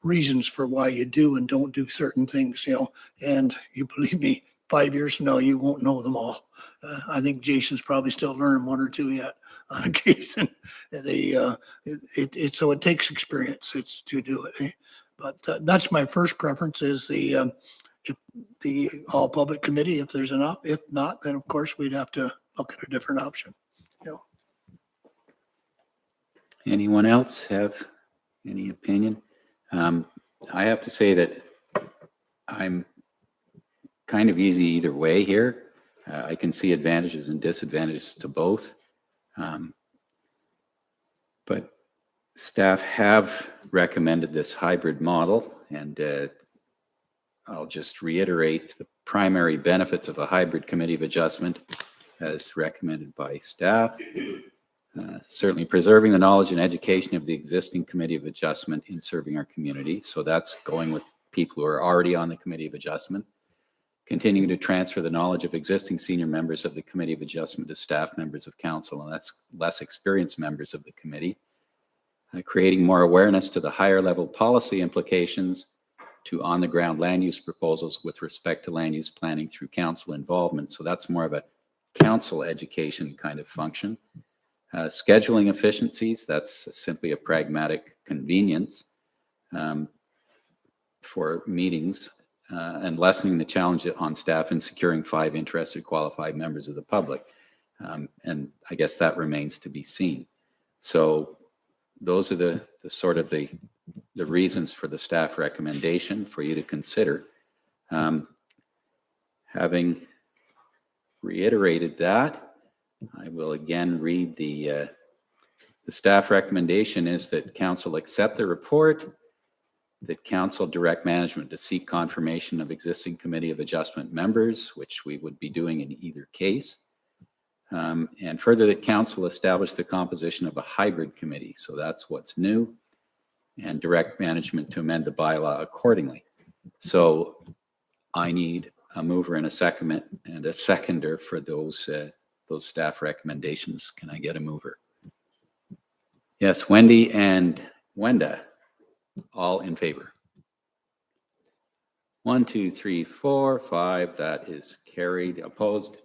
reasons for why you do and don't do certain things, you know, and you believe me, 5 years from now, you won't know them all. I think Jason's probably still learning 1 or 2 yet on occasion. So it takes experience to do it. Eh? But that's my first preference is the all public committee, if there's enough. If not, then of course we'd have to look at a different option. You know. Anyone else have any opinion? I have to say that I'm kind of easy either way here. I can see advantages and disadvantages to both. But staff have recommended this hybrid model, and I'll just reiterate the primary benefits of a hybrid committee of adjustment as recommended by staff. Certainly preserving the knowledge and education of the existing committee of adjustment in serving our community. So that's going with people who are already on the committee of adjustment. Continuing to transfer the knowledge of existing senior members of the committee of adjustment to staff members of council, and that's less experienced members of the committee. Creating more awareness to the higher level policy implications to on-the-ground land use proposals with respect to land use planning through council involvement. So that's more of a council education kind of function. Scheduling efficiencies, that's simply a pragmatic convenience for meetings, and lessening the challenge on staff in securing 5 interested qualified members of the public. And I guess that remains to be seen. So those are the sort of the reasons for the staff recommendation for you to consider. Having reiterated that, I will again read the staff recommendation is that council accept the report, that council direct management to seek confirmation of existing committee of adjustment members, which we would be doing in either case. And further, that council establish the composition of a hybrid committee. So that's what's new, and direct management to amend the bylaw accordingly. So I need a mover and a seconder for those staff recommendations. Can I get a mover? Yes, Wendy and Wenda, all in favor. 1, 2, 3, 4, 5. That is carried. Opposed?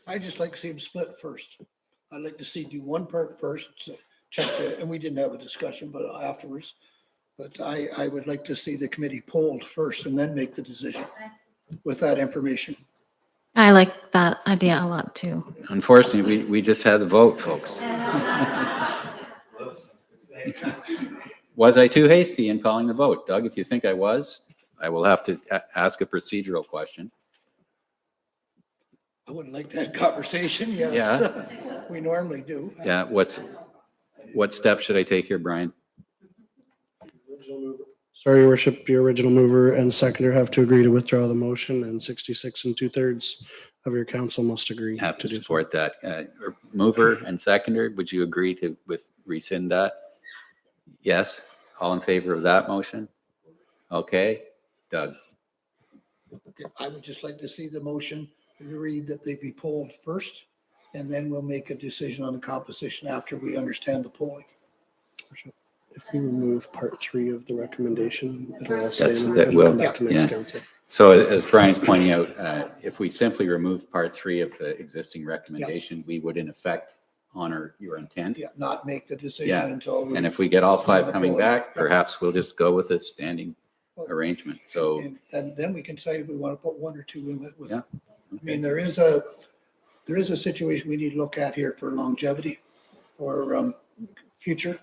I'd just like to see them split first. I'd like to see do one part first, so check and we didn't have a discussion, but afterwards. But I would like to see the committee polled first and then make the decision with that information. I like that idea a lot too. Unfortunately, we just had the vote, folks. Was I too hasty in calling the vote? Doug, if you think I was, I will have to ask a procedural question. I wouldn't like that conversation, yes. Yeah. We normally do. Yeah, what step should I take here, Brian? Sorry, Your Worship, your original mover and seconder have to agree to withdraw the motion, and 66 2/3 of your council must agree. Have to do so. support that. Mover and seconder, would you agree to rescind that? Yes, all in favor of that motion? Okay, Doug. Okay, I would just like to see the motion read that they be polled first, and then we'll make a decision on the composition after we understand the polling. If we remove part 3 of the recommendation, it'll all stay and That then will, come back to next yeah. council. So as Brian's pointing out, if we simply remove part 3 of the existing recommendation, we would in effect honor your intent. Yeah, not make the Yeah. decision until. And if we get all 5 coming Forward. back, Yep. perhaps we'll just go with a standing arrangement. So, And then we can decide if we want to put 1 or 2 in with. Yeah. I mean, there is a situation we need to look at here for longevity, for future.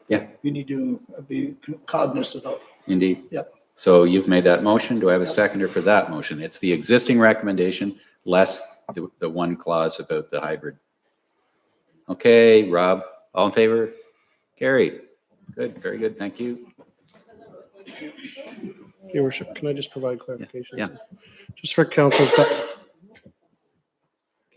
Yeah. We need to be cognizant of. indeed. Yep. So you've made that motion. Do I have a seconder for that motion? It's the existing recommendation less the one clause about the hybrid. Okay, Rob, all in favor? Carried. Good, very good. Thank you. Your worship, can I just provide clarification? Yeah. Just for council's, but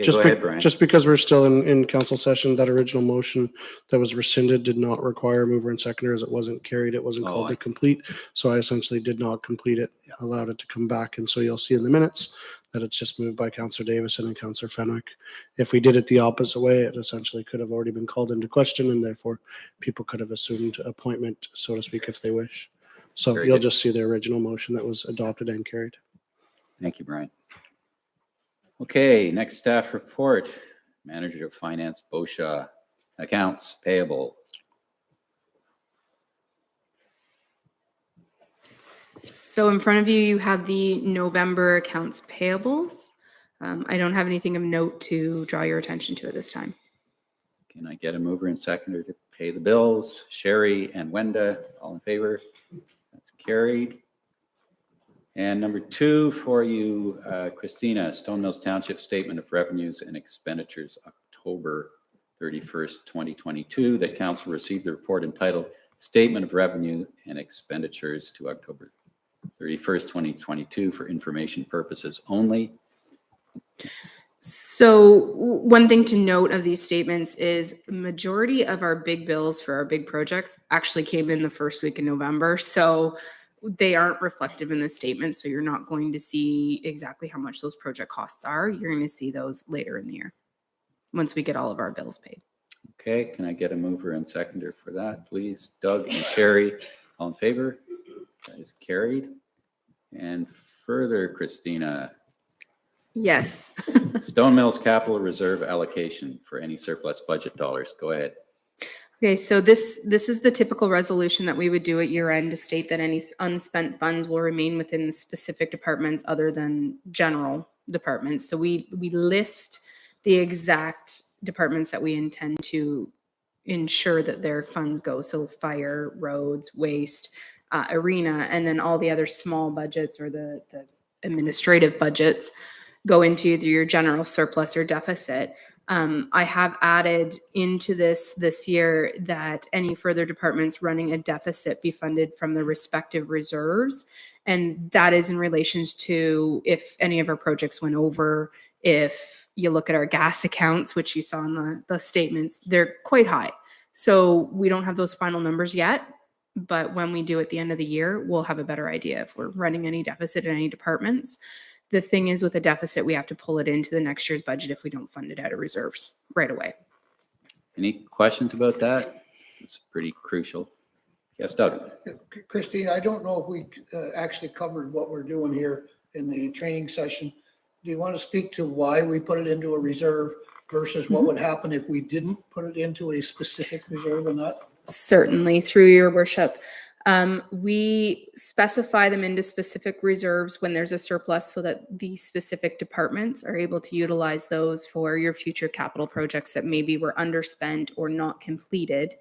Okay, go ahead, Brian. just because we're still in council session, that original motion that was rescinded did not require mover and seconder as it wasn't carried. It wasn't Oh, called I to see. complete. So I essentially did not complete it, allowed it to come back. And so you'll see in the minutes that it's just moved by Councillor Davison and Councillor Fenwick. If we did it the opposite way, it essentially could have already been called into question and therefore people could have assumed appointment, so to speak, if they wish. So Very you'll good. just see the original motion that was adopted and carried. Thank you, Brian. Okay, next staff report. Manager of Finance, Bosha. Accounts payable. So in front of you, you have the November accounts payables. I don't have anything of note to draw your attention to at this time. Can I get a mover and seconder to pay the bills? Sherry and Wenda, all in favor? That's carried. And number 2 for you, Christina, Stone Mills Township Statement of Revenues and Expenditures, October 31st, 2022, that council received the report entitled Statement of Revenue and Expenditures to October 31st, 2022 for information purposes only. So one thing to note of these statements is majority of our big bills for our big projects actually came in the first week in November. So they aren't reflective in the statement. So you're not going to see exactly how much those project costs are. You're going to see those later in the year once we get all of our bills paid. Okay, can I get a mover and seconder for that, please? Doug and Sherry, all in favor? That is carried. And further, Christina, Yes. Stone Mills Capital Reserve allocation for any surplus budget dollars. Go ahead. Okay, so this is the typical resolution that we would do at year end to state that any unspent funds will remain within the specific departments other than general departments. So we list the exact departments that we intend to ensure that their funds go. So fire, roads, waste, arena, and then all the other small budgets or the administrative budgets go into either your general surplus or deficit. I have added into this year that any further departments running a deficit be funded from the respective reserves. And that is in relation to if any of our projects went over, if you look at our gas accounts, which you saw in the statements, they're quite high. So we don't have those final numbers yet, but when we do at the end of the year, we'll have a better idea if we're running any deficit in any departments. The thing is with a deficit, we have to pull it into the next year's budget if we don't fund it out of reserves right away. Any questions about that? It's pretty crucial. Yes, Doug. Christine, I don't know if we actually covered what we're doing here in the training session. Do you want to speak to why we put it into a reserve versus what would happen if we didn't put it into a specific reserve or not? Certainly, through your worship. We specify them into specific reserves when there's a surplus so that the specific departments are able to utilize those for your future capital projects that maybe were underspent or not completed.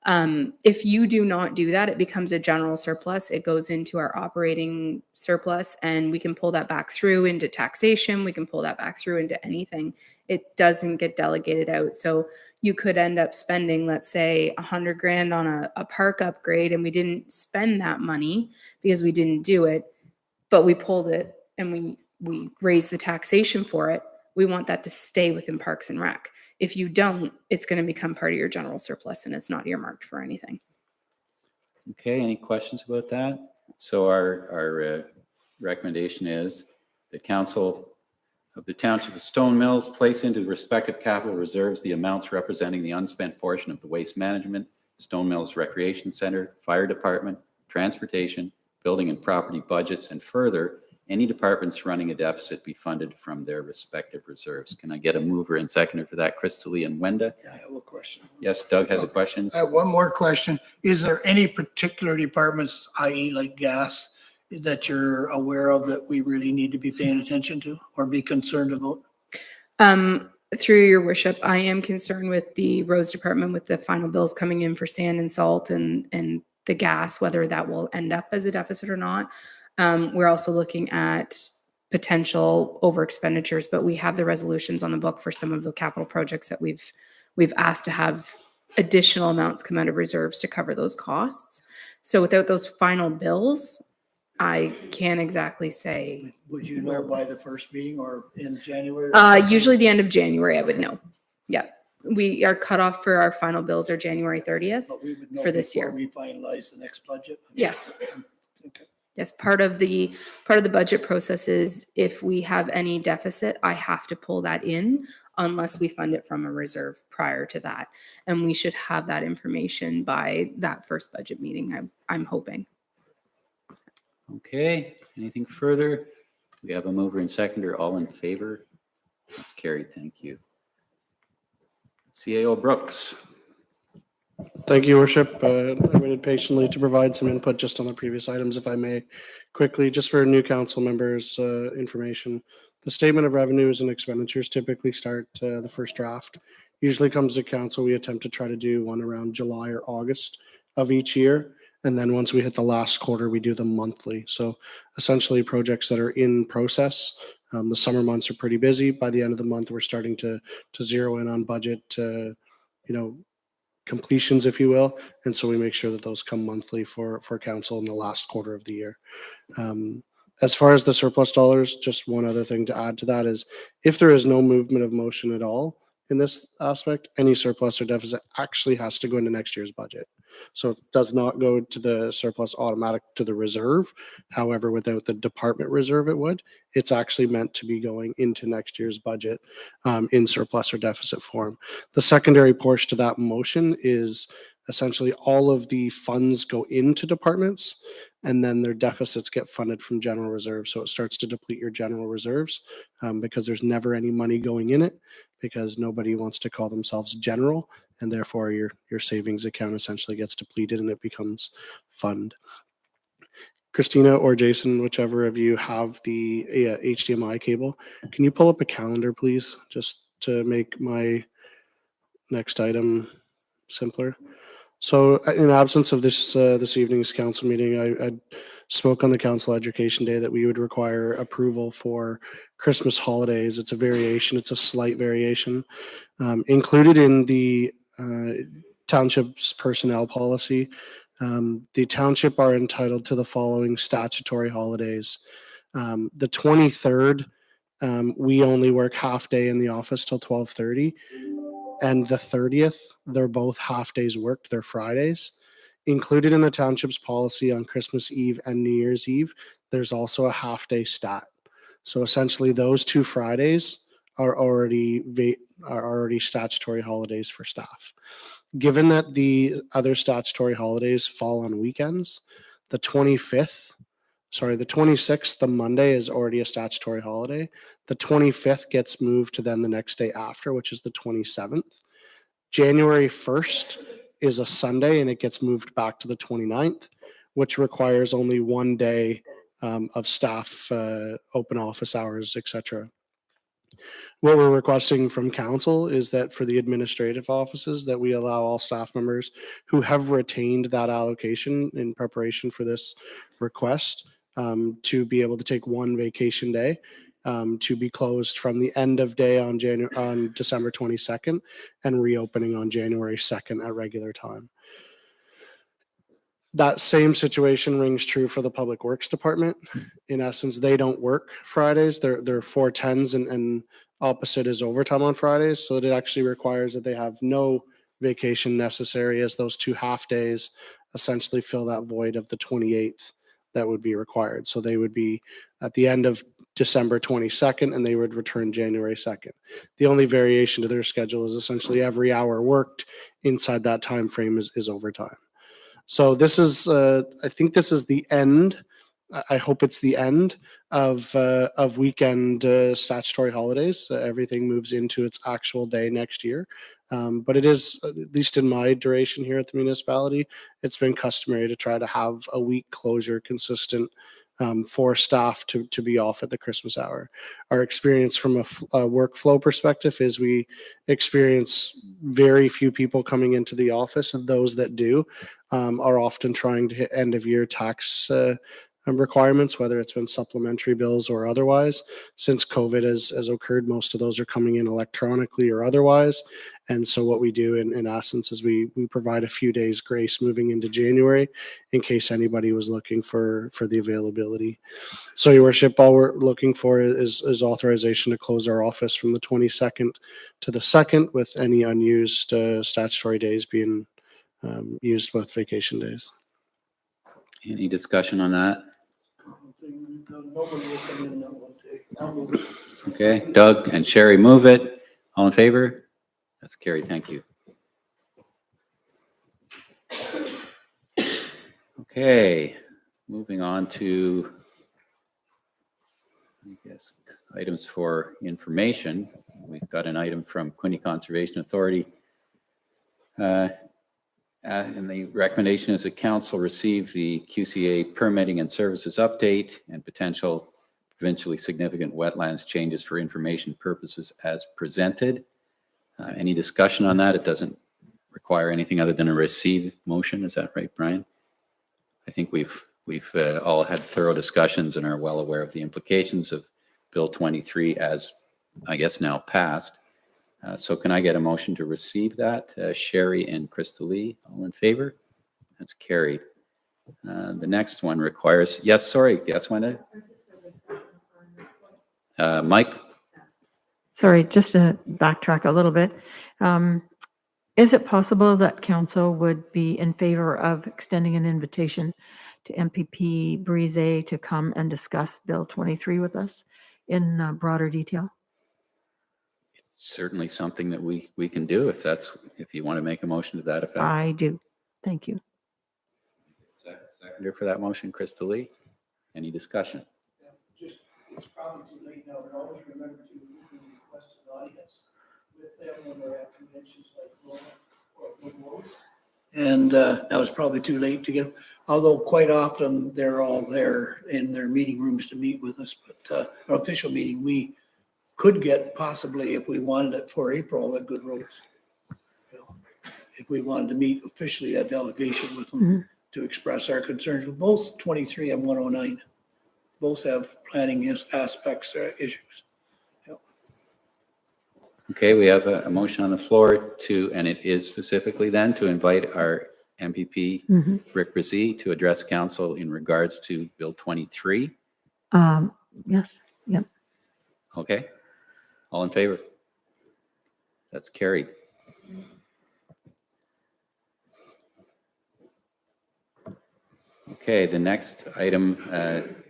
If you do not do that, it becomes a general surplus. It goes into our operating surplus and we can pull that back through into taxation. We can pull that back through into anything. It doesn't get delegated out. So you could end up spending, let's say, $100,000 on a park upgrade and we didn't spend that money because we didn't do it, but we pulled it and we raised the taxation for it. We want that to stay within Parks and Rec. If you don't, it's going to become part of your general surplus and it's not earmarked for anything. Okay, any questions about that? So our recommendation is the council of the Township of Stone Mills place into respective capital reserves the amounts representing the unspent portion of the waste management Stone Mills Recreation Center, Fire Department, Transportation, Building and Property budgets, and further, any departments running a deficit be funded from their respective reserves. Can I get a mover and seconder for that? Crystalie and Wenda? Yeah, I have a question. Yes, Doug has a question. I have one more question. Is there any particular departments, i.e. like gas, that you're aware of that we really need to be paying attention to or be concerned about? Through your worship, I am concerned with the roads department with the final bills coming in for sand and salt and the gas, whether that will end up as a deficit or not. We're also looking at potential over expenditures, but we have the resolutions on the book for some of the capital projects that we've asked to have additional amounts come out of reserves to cover those costs. So without those final bills, I can't exactly say. Would you know by the first meeting or in January? Usually the end of January, I would know. Yeah. We are cut off for our final bills are January 30th. But we would know for this year. before we finalize the next budget? Yes. Okay. Yes. Part of the budget process is if we have any deficit, I have to pull that in unless we fund it from a reserve prior to that. And we should have that information by that first budget meeting, I'm hoping. Okay, anything further? We have a mover and seconder, all in favor? That's carried, thank you. CAO Brooks. Thank you, Worship. I waited patiently to provide some input just on the previous items, if I may. Quickly, just for new council members' information, the statement of revenues and expenditures typically start the first draft. Usually comes to council, we attempt to try to do one around July or August of each year. And then once we hit the last quarter, we do them monthly. So essentially projects that are in process. The summer months are pretty busy. By the end of the month, we're starting to zero in on budget, completions, if you will. And so we make sure that those come monthly for council in the last quarter of the year. As far as the surplus dollars, just one other thing to add to that is if there is no movement of motion at all in this aspect, any surplus or deficit actually has to go into next year's budget. So it does not go to the surplus automatic to the reserve. However, without the department reserve, it would. It's actually meant to be going into next year's budget in surplus or deficit form. The secondary portion to that motion is essentially all of the funds go into departments and then their deficits get funded from general reserve. So it starts to deplete your general reserves because there's never any money going in it because nobody wants to call themselves general. And therefore your savings account essentially gets depleted and it becomes fund. Christina or Jason, whichever of you have the HDMI cable, can you pull up a calendar, please, just to make my next item simpler? So in absence of this evening's council meeting, I spoke on the council education day that we would require approval for Christmas holidays. It's a variation. It's a slight variation. Included in the township's personnel policy, the township are entitled to the following statutory holidays. The 23rd, we only work half day in the office till 12:30. And the 30th, they're both half days worked, they're Fridays. Included in the township's policy on Christmas Eve and New Year's Eve, there's also a half day stat. So essentially those two Fridays are already statutory holidays for staff. Given that the other statutory holidays fall on weekends, the 26th, the Monday is already a statutory holiday. The 25th gets moved to then the next day after, which is the 27th. January 1st is a Sunday and it gets moved back to the 29th, which requires only one day of staff open office hours, etc. What we're requesting from council is that for the administrative offices that we allow all staff members who have retained that allocation in preparation for this request to be able to take one vacation day to be closed from the end of day on December 22nd and reopening on January 2nd at regular time. That same situation rings true for the Public Works Department. In essence, they don't work Fridays. They're 410s and opposite is overtime on Fridays. So it actually requires that they have no vacation necessary as those two half days essentially fill that void of the 28th that would be required. So they would be at the end of December 22nd, and they would return January 2nd. The only variation to their schedule is essentially every hour worked inside that time frame is overtime. So this is, I think this is the end. I hope it's the end of weekend statutory holidays. Everything moves into its actual day next year. But it is, at least in my duration here at the municipality, it's been customary to try to have a week closure consistent for staff to be off at the Christmas hour. Our experience from a workflow perspective is we experience very few people coming into the office, and those that do are often trying to hit end of year tax requirements, whether it's been supplementary bills or otherwise. Since COVID has occurred, most of those are coming in electronically or otherwise. And so what we do in essence is we provide a few days grace moving into January in case anybody was looking for the availability. So your worship, all we're looking for is authorization to close our office from the 22nd to the 2nd, with any unused statutory days being used with vacation days. Any discussion on that? Nobody will come in that one day. I'll move it. Okay, Doug and Sherry move it. All in favor? That's carried. Thank you. Okay, moving on to, I guess, items for information. We've got an item from Quinte Conservation Authority. And the recommendation is that council receive the QCA permitting and services update and potential provincially significant wetlands changes for information purposes as presented. Any discussion on that? It doesn't require anything other than a receive motion. Is that right, Brian? I think we've all had thorough discussions and are well aware of the implications of Bill 23 as, I guess, now passed. So can I get a motion to receive that? Sherry and Krista Lee, all in favor? That's carried. The next one requires, yes, sorry, that's one. Mike? Sorry, just to backtrack a little bit. Is it possible that council would be in favor of extending an invitation to MPP Brise to come and discuss Bill 23 with us in broader detail? Certainly something that we can do if you want to make a motion to that effect. I do. Thank you. Seconder for that motion, Krista Lee. Any discussion? Just, it's probably too late now, but always remember to request an audience with them when they're at conventions like Florida or Woodward. And that was probably too late to get, although quite often they're all there in their meeting rooms to meet with us, but our official meeting, we could get possibly, if we wanted it for April, at Good Roads. You know, if we wanted to meet officially a delegation with them to express our concerns with both 23 and 109. Both have planning aspects or issues. Yep. Okay, we have a motion on the floor and it is specifically then to invite our MPP, Rick Brzee, to address council in regards to Bill 23. Yes. Yep. Okay. All in favor? That's carried. Okay, the next item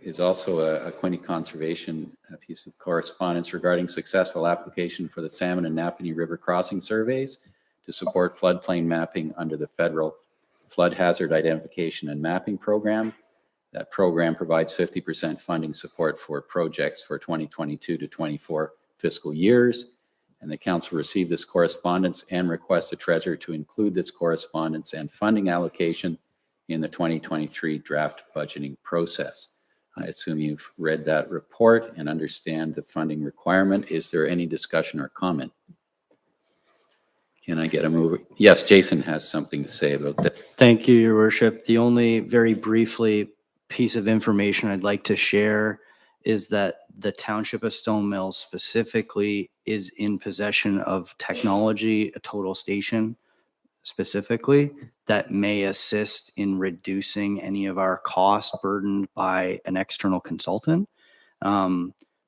is also a Quinte Conservation piece of correspondence regarding successful application for the Salmon and Napanee River crossing surveys to support floodplain mapping under the federal Flood Hazard Identification and Mapping Program. That program provides 50% funding support for projects for 2022 to 24 fiscal years. And the council received this correspondence and requests the treasurer to include this correspondence and funding allocation in the 2023 draft budgeting process. I assume you've read that report and understand the funding requirement. Is there any discussion or comment? Can I get a mover? Yes, Jason has something to say about that. Thank you, Your Worship. The only very briefly piece of information I'd like to share is that the Township of Stone Mills specifically is in possession of technology, a total station specifically, that may assist in reducing any of our costs burdened by an external consultant,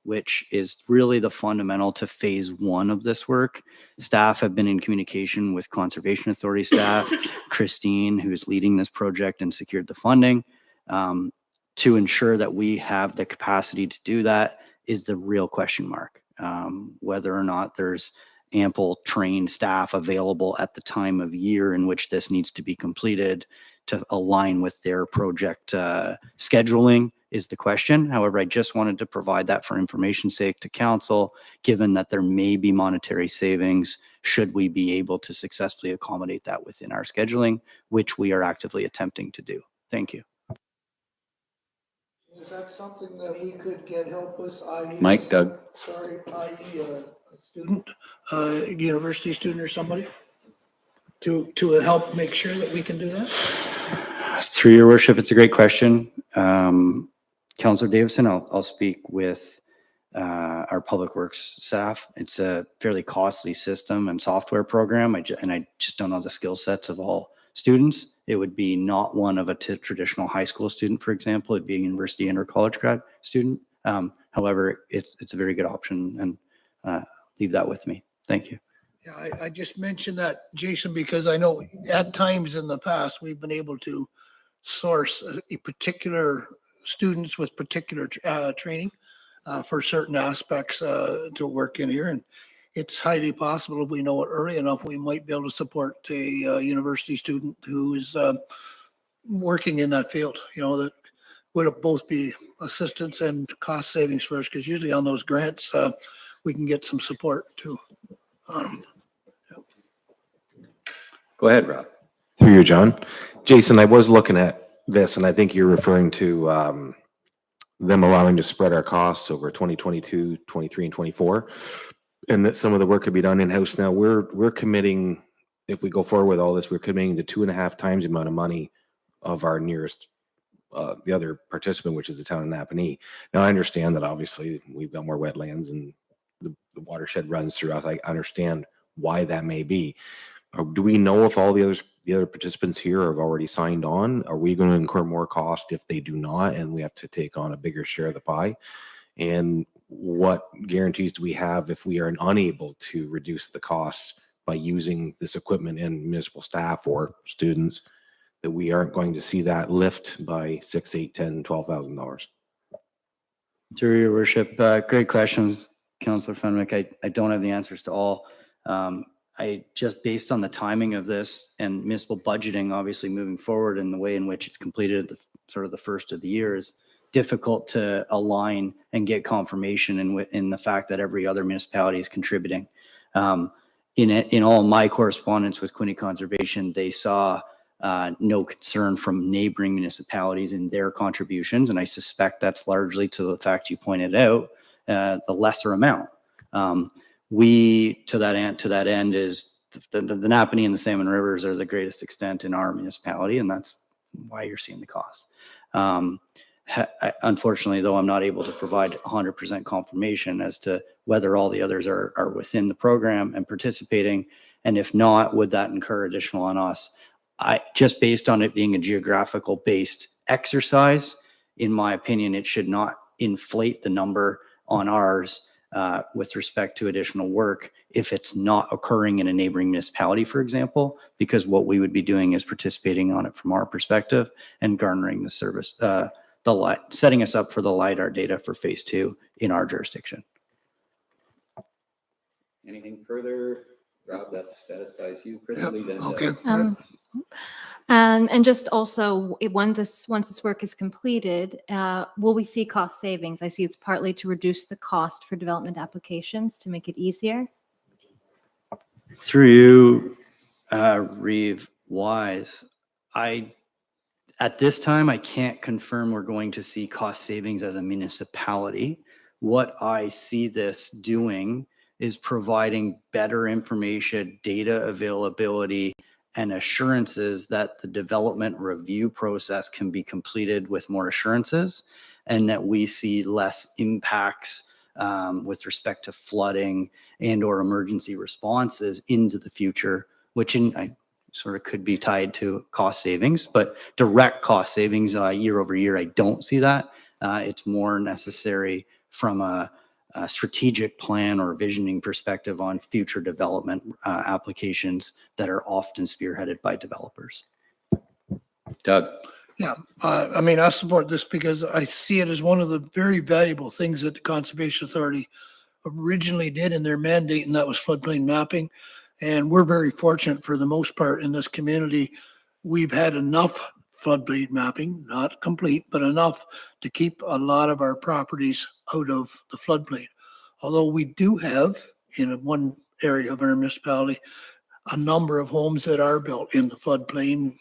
which is really the fundamental to phase one of this work. Staff have been in communication with Conservation Authority staff, Christine, who's leading this project and secured the funding, to ensure that we have the capacity to do that is the real question mark. Whether or not there's ample trained staff available at the time of year in which this needs to be completed to align with their project scheduling is the question. However, I just wanted to provide that for information's sake to council, given that there may be monetary savings should we be able to successfully accommodate that within our scheduling, which we are actively attempting to do. Thank you. Is that something that we could get help with? i.e. Mike, Doug. Sorry, i.e. a student, university student or somebody to help make sure that we can do that? Through your worship, it's a great question. Councillor Davison, I'll speak with our public works staff. It's a fairly costly system and software program. I just don't know the skill sets of all students. It would be not one of a traditional high school student, for example. It'd be a university and or college grad student. However, it's a very good option, and leave that with me. Thank you. Yeah, I just mentioned that, Jason, because I know at times in the past, we've been able to source a particular students with particular training for certain aspects to work in here. And it's highly possible, if we know it early enough, we might be able to support a university student who is working in that field, that would both be assistance and cost savings for us, because usually on those grants, we can get some support too. Go ahead, Rob. Through you, John. Jason, I was looking at this, and I think you're referring to them allowing to spread our costs over 2022, 23, and 24, and that some of the work could be done in-house. Now, we're committing, if we go forward with all this, we're committing to 2.5 times the amount of money of our nearest, the other participant, which is the town of Napanee. Now, I understand that obviously we've got more wetlands and the watershed runs through us. I understand why that may be. Do we know if all the other participants here have already signed on? Are we going to incur more cost if they do not, and we have to take on a bigger share of the pie? And what guarantees do we have if we are unable to reduce the costs by using this equipment and municipal staff or students, that we aren't going to see that lift by $6,000, $8,000, $10,000, $12,000? Through your worship, great questions, Councillor Fenwick. I don't have the answers to all. I just, based on the timing of this and municipal budgeting, obviously moving forward, and the way in which it's completed at the sort of the first of the year, is difficult to align and get confirmation in the fact that every other municipality is contributing. In all my correspondence with Quinte Conservation, they saw no concern from neighboring municipalities in their contributions, and I suspect that's largely to the fact you pointed out, the lesser amount. We, to that end, is the Napanee and the Salmon Rivers are the greatest extent in our municipality, and that's why you're seeing the cost. Unfortunately, though, I'm not able to provide 100% confirmation as to whether all the others are within the program and participating, and if not, would that incur additional on us? Just based on it being a geographical based exercise, in my opinion, it should not inflate the number on ours with respect to additional work if it's not occurring in a neighboring municipality, for example, because what we would be doing is participating on it from our perspective and garnering the service, setting us up for the LiDAR data for phase 2 in our jurisdiction. Anything further, Rob, that satisfies you? Okay. And just also, once this work is completed, will we see cost savings? I see it's partly to reduce the cost for development applications to make it easier. Through you, Reeve Wise, at this time, I can't confirm we're going to see cost savings as a municipality. What I see this doing is providing better information, data availability, and assurances that the development review process can be completed with more assurances, and that we see less impacts with respect to flooding and or emergency responses into the future, which I sort of could be tied to cost savings, but direct cost savings year over year, I don't see that. It's more necessary from a strategic plan or visioning perspective on future development applications that are often spearheaded by developers. Doug. Yeah, I mean, I support this because I see it as one of the very valuable things that the Conservation Authority originally did in their mandate, and that was floodplain mapping. And we're very fortunate for the most part in this community. We've had enough floodplain mapping, not complete, but enough to keep a lot of our properties out of the floodplain. Although we do have in one area of our municipality, a number of homes that are built in the floodplain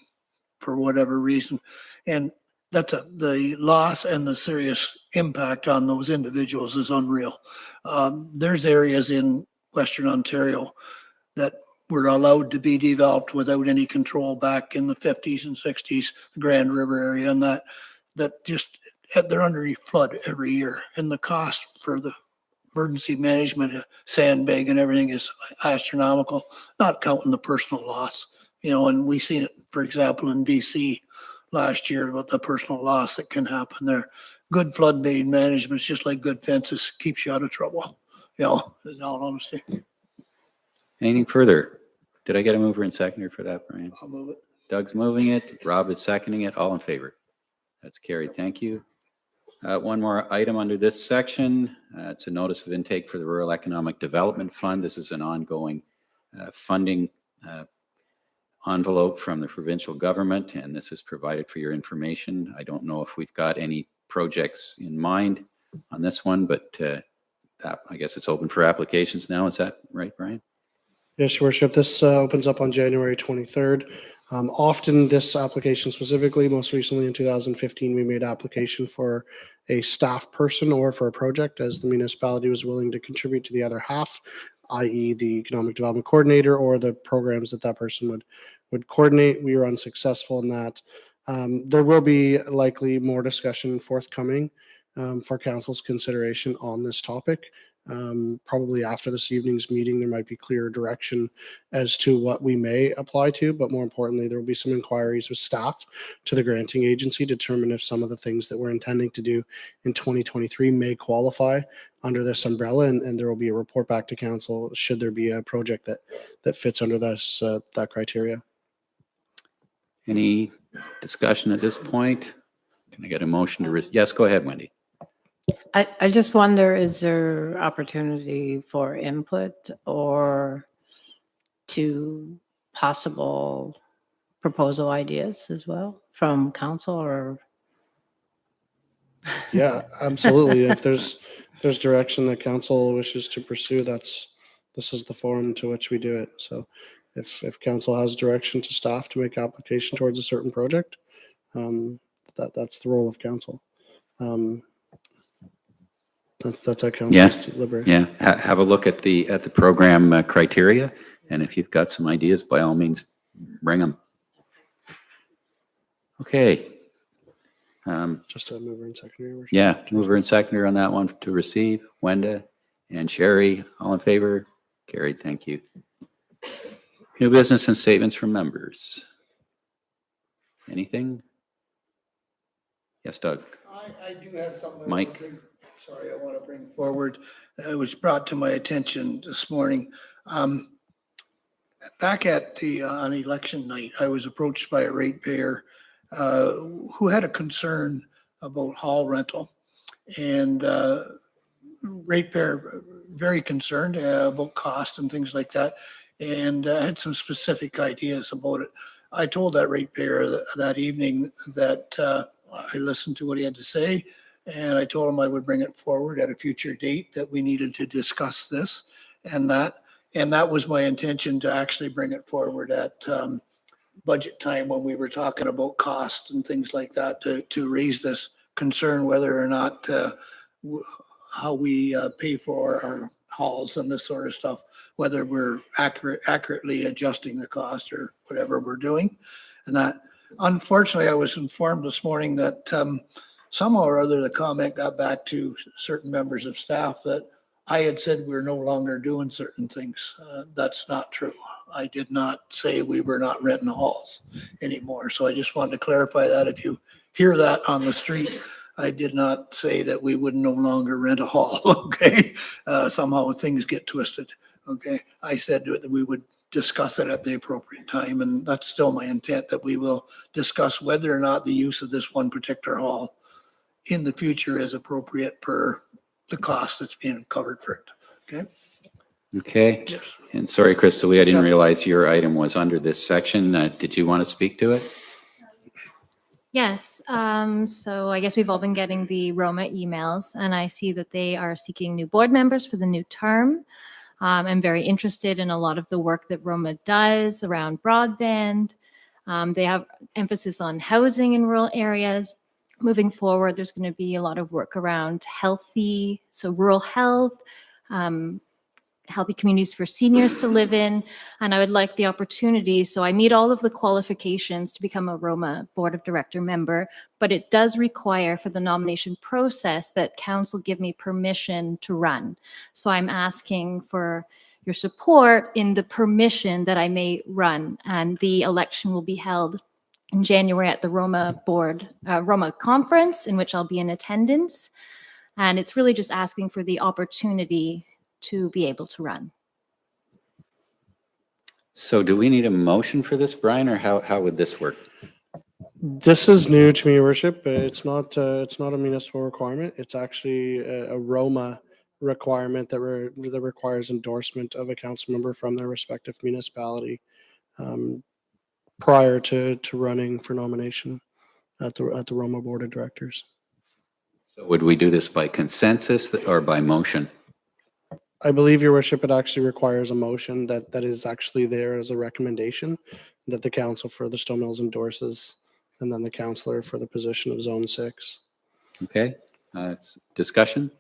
for whatever reason. And the loss and the serious impact on those individuals is unreal. There's areas in Western Ontario that were allowed to be developed without any control back in the 50s and 60s, the Grand River area, and that just, they're under flood every year. And the cost for the emergency management, sandbag and everything is astronomical, not counting the personal loss. And we seen it, for example, in BC last year about the personal loss that can happen there. Good floodplain management is just like good fences, keeps you out of trouble, in all honesty. Anything further? Did I get a mover and seconder for that, Brian? I'll move it. Doug's moving it. Rob is seconding it. All in favor? That's carried. Thank you. One more item under this section. It's a notice of intake for the Rural Economic Development Fund. This is an ongoing funding envelope from the provincial government, and this is provided for your information. I don't know if we've got any projects in mind on this one, but I guess it's open for applications now. Is that right, Brian? Yes, Your Worship. This opens up on January 23rd. Often this application specifically, most recently in 2015, we made application for a staff person or for a project as the municipality was willing to contribute to the other half, i.e. the economic development coordinator or the programs that person would coordinate. We were unsuccessful in that. There will be likely more discussion forthcoming for council's consideration on this topic. Probably after this evening's meeting, there might be clearer direction as to what we may apply to, but more importantly, there will be some inquiries with staff to the granting agency to determine if some of the things that we're intending to do in 2023 may qualify under this umbrella, and there will be a report back to council should there be a project that fits under this that criteria. Any discussion at this point? Can I get a motion to? Yes, go ahead, Wendy. I just wonder, is there opportunity for input or to possible proposal ideas as well from council or? Yeah, absolutely. If there's direction that council wishes to pursue, this is the forum to which we do it. So if council has direction to staff to make application towards a certain project, that's the role of council. That's our council's deliberation. Yeah, have a look at the program criteria, and if you've got some ideas, by all means, bring them. Okay. Just a mover and seconder. Yeah, mover and seconder on that one to receive. Wenda and Sherry, all in favor? Carried. Thank you. New business and statements from members. Anything? Yes, Doug. I do have something. Mike. I want to bring forward. It was brought to my attention this morning. Back at on election night, I was approached by a ratepayer who had a concern about hall rental, and ratepayer very concerned about cost and things like that, and had some specific ideas about it. I told that ratepayer that evening that I listened to what he had to say. And I told him I would bring it forward at a future date, that we needed to discuss this and that. And that was my intention, to actually bring it forward at budget time when we were talking about costs and things like that, to raise this concern whether or not how we pay for our halls and this sort of stuff, whether we're accurately adjusting the cost or whatever we're doing. And that, unfortunately, I was informed this morning that somehow or other, the comment got back to certain members of staff that I had said we're no longer doing certain things. That's not true. I did not say we were not renting halls anymore. So I just wanted to clarify that. If you hear that on the street, I did not say that we would no longer rent a hall. Okay. Somehow things get twisted. Okay. I said that we would discuss it at the appropriate time. And that's still my intent, that we will discuss whether or not the use of this one particular hall in the future is appropriate per the cost that's being covered for it. Okay? Okay. Yes. And sorry, Crystal, I didn't Yep. realize your item was under this section. Did you want to speak to it? Yes, so I guess we've all been getting the Roma emails, and I see that they are seeking new board members for the new term. I'm very interested in a lot of the work that Roma does around broadband. They have emphasis on housing in rural areas. Moving forward, there's going to be a lot of work around rural health, healthy communities for seniors to live in. And I would like the opportunity, so I meet all of the qualifications to become a Roma Board of Director member, but it does require for the nomination process that council give me permission to run. So I'm asking for your support in the permission that I may run. And the election will be held in January at the Roma conference, in which I'll be in attendance. And it's really just asking for the opportunity to be able to run. So do we need a motion for this, Brian, or how would this work? This is new to me, Your Worship. It's not a municipal requirement. It's actually a Roma requirement that requires endorsement of a council member from their respective municipality prior to running for nomination at the Roma Board of Directors. So would we do this by consensus or by motion? I believe, Your Worship, it actually requires a motion that is actually there as a recommendation that the council for the Stone Mills endorses, and then the councillor for the position of Zone 6. Okay, it's discussion.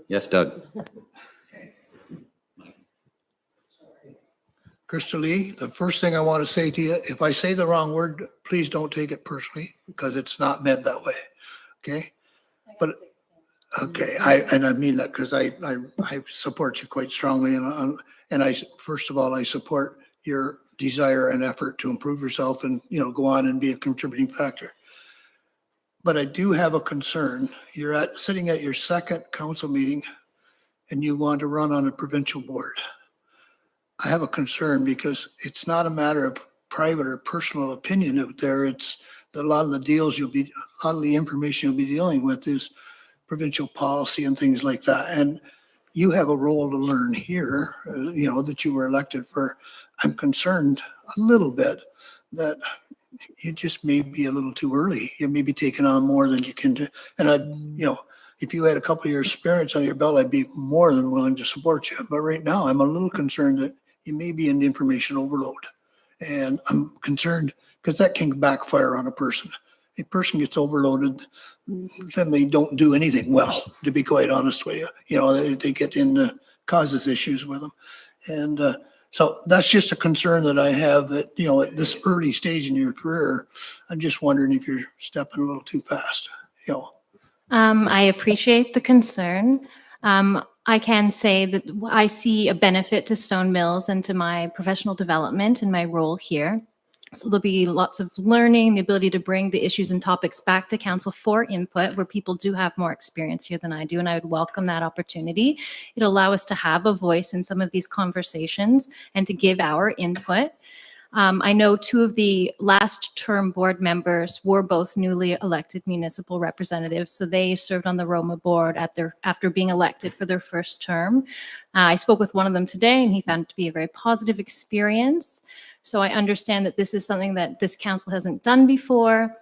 Yes, Doug. Krista Lee, the first thing I want to say to you, if I say the wrong word, please don't take it personally, because it's not meant that way. Okay? But okay, I mean that because I support you quite strongly, and I first of all I support your desire and effort to improve yourself and go on and be a contributing factor. But I do have a concern. You're sitting at your second council meeting, and you want to run on a provincial board. I have a concern because it's not a matter of private or personal opinion out there. It's a lot of the information you'll be dealing with is provincial policy and things like that. And you have a role to learn here, that you were elected for. I'm concerned a little bit that you just may be a little too early. You may be taking on more than you can do. And if you had a couple of years experience on your belt, I'd be more than willing to support you. But right now I'm a little concerned that you may be in information overload. And I'm concerned because that can backfire on a person. A person gets overloaded, then they don't do anything well, to be quite honest with you. They get into causes issues with them. And so that's just a concern that I have that, at this early stage in your career, I'm just wondering if you're stepping a little too fast. I appreciate the concern. I can say that I see a benefit to Stone Mills and to my professional development and my role here. So there'll be lots of learning, the ability to bring the issues and topics back to council for input, where people do have more experience here than I do, and I would welcome that opportunity. It'll allow us to have a voice in some of these conversations and to give our input. I know two of the last term board members were both newly elected municipal representatives, so they served on the Roma board after being elected for their first term. I spoke with one of them today, and he found it to be a very positive experience. So I understand that this is something that this council hasn't done before.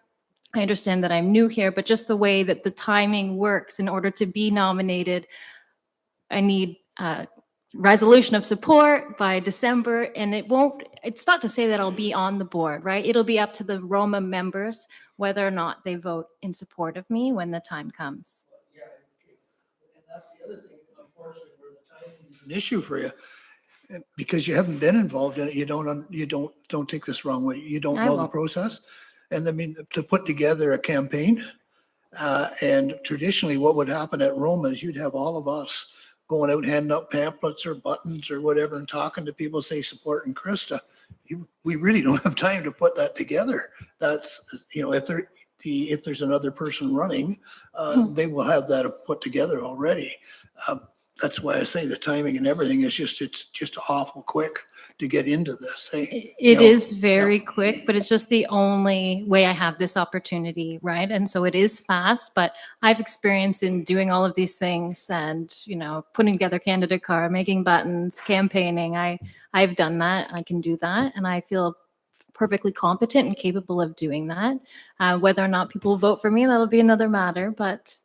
I understand that I'm new here, but just the way that the timing works, in order to be nominated, I need a resolution of support by December, and it's not to say that I'll be on the board, right? It'll be up to the Roma members whether or not they vote in support of me when the time comes. Yeah, and that's the other thing, unfortunately, where the timing is an issue for you. Because you haven't been involved in it, you don't take this wrong way. You don't know the process. And I mean, to put together a campaign, and traditionally what would happen at Roma is you'd have all of us going out handing out pamphlets or buttons or whatever and talking to people, say supporting Krista. We really don't have time to put that together. That's, if there's another person running, they will have that put together already. that's why I say the timing and everything is it's just awful quick to get into this. Hey, It know, is very quick, but it's just the only way I have this opportunity, right? And so it is fast, but I've experience in doing all of these things and, you know, putting together candidate card, making buttons, campaigning. I've done that. I can do that. And I feel perfectly competent and capable of doing that. Whether or not people vote for me, that'll be another matter, but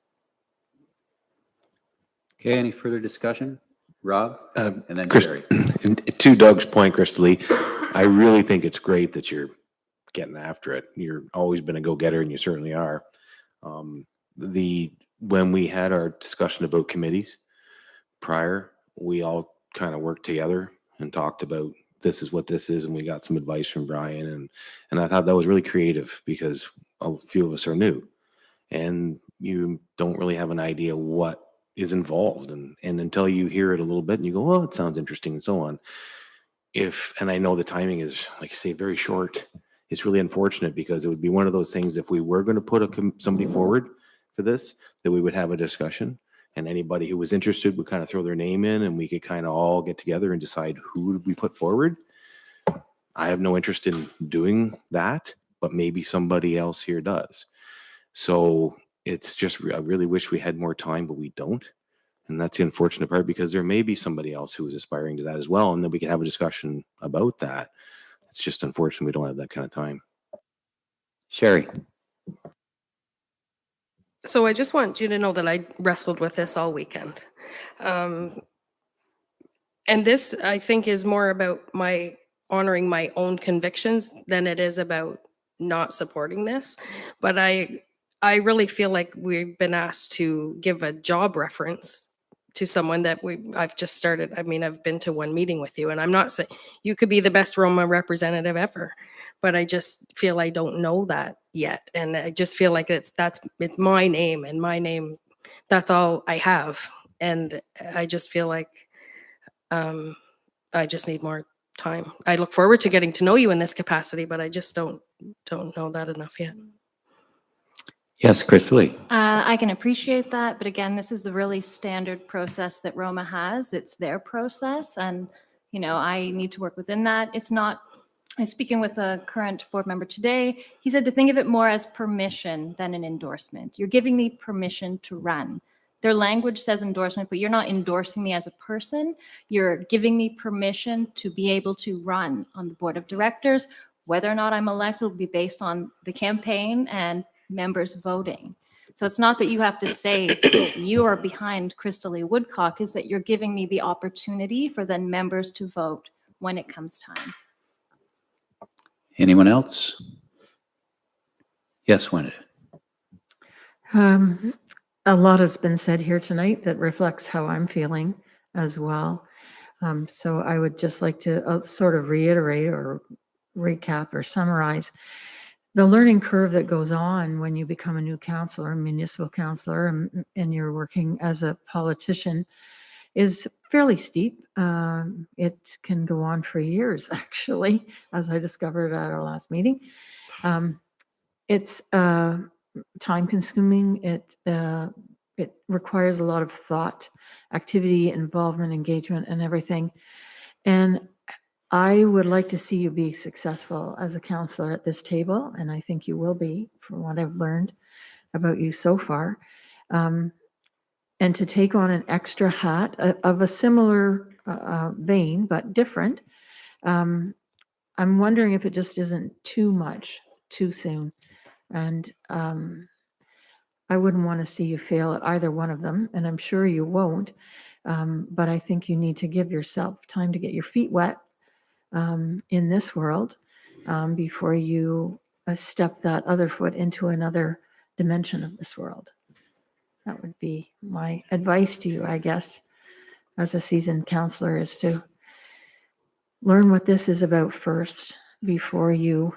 Okay, any further discussion? Rob? And then Chris, Jerry. to Doug's point, Crystal, I really think it's great that you're getting after it. You're always been a go-getter, and you certainly are. When we had our discussion about committees prior, we all kind of worked together and talked about this is what this is, and we got some advice from Brian, and I thought that was really creative because a few of us are new, and you don't really have an idea what is involved, and until you hear it a little bit and you go, well, it sounds interesting and so on. And I know the timing is, like I say, very short. It's really unfortunate because it would be one of those things, if we were going to put somebody forward for this, that we would have a discussion and anybody who was interested would kind of throw their name in and we could kind of all get together and decide who we put forward. I have no interest in doing that, but maybe somebody else here does. So it's just, I really wish we had more time, but we don't. And that's the unfortunate part, because there may be somebody else who is aspiring to that as well. And then we can have a discussion about that. It's just unfortunate we don't have that kind of time. Sherry. So I just want you to know that I wrestled with this all weekend. And this, I think, is more about my honoring my own convictions than it is about not supporting this. But I really feel like we've been asked to give a job reference to someone that I've just started. I mean, I've been to one meeting with you, and I'm not saying you could be the best Roma representative ever, but I just feel I don't know that yet. And I just feel like it's my name, and my name, that's all I have. And I just feel like I just need more time. I look forward to getting to know you in this capacity, but I just don't know that enough yet. Yes, Crystal Lee. I can appreciate that. But again, this is the really standard process that Roma has. It's their process. And, you know, I need to work within that. It's not, I was speaking with a current board member today. He said to think of it more as permission than an endorsement. You're giving me permission to run. Their language says endorsement, but you're not endorsing me as a person. You're giving me permission to be able to run on the board of directors. Whether or not I'm elected will be based on the campaign and members voting. So it's not that you have to say you are behind Crystal Lee Woodcock, is that you're giving me the opportunity for then members to vote when it comes time. Anyone else? Yes, Wendy. A lot has been said here tonight that reflects how I'm feeling as well. So I would just like to sort of reiterate or recap or summarize the learning curve that goes on when you become a new councillor, municipal councillor, and you're working as a politician is fairly steep. It can go on for years, actually, as I discovered at our last meeting. It's time consuming. It requires a lot of thought, activity, involvement, engagement, and everything. And I would like to see you be successful as a counselor at this table, and I think you will be, from what I've learned about you so far. And to take on an extra hat of a similar vein, but different. I'm wondering if it just isn't too much too soon. And I wouldn't want to see you fail at either one of them, and I'm sure you won't. But I think you need to give yourself time to get your feet wet in this world before you step that other foot into another dimension of this world. That would be my advice to you, I guess, as a seasoned counselor, is to learn what this is about first before you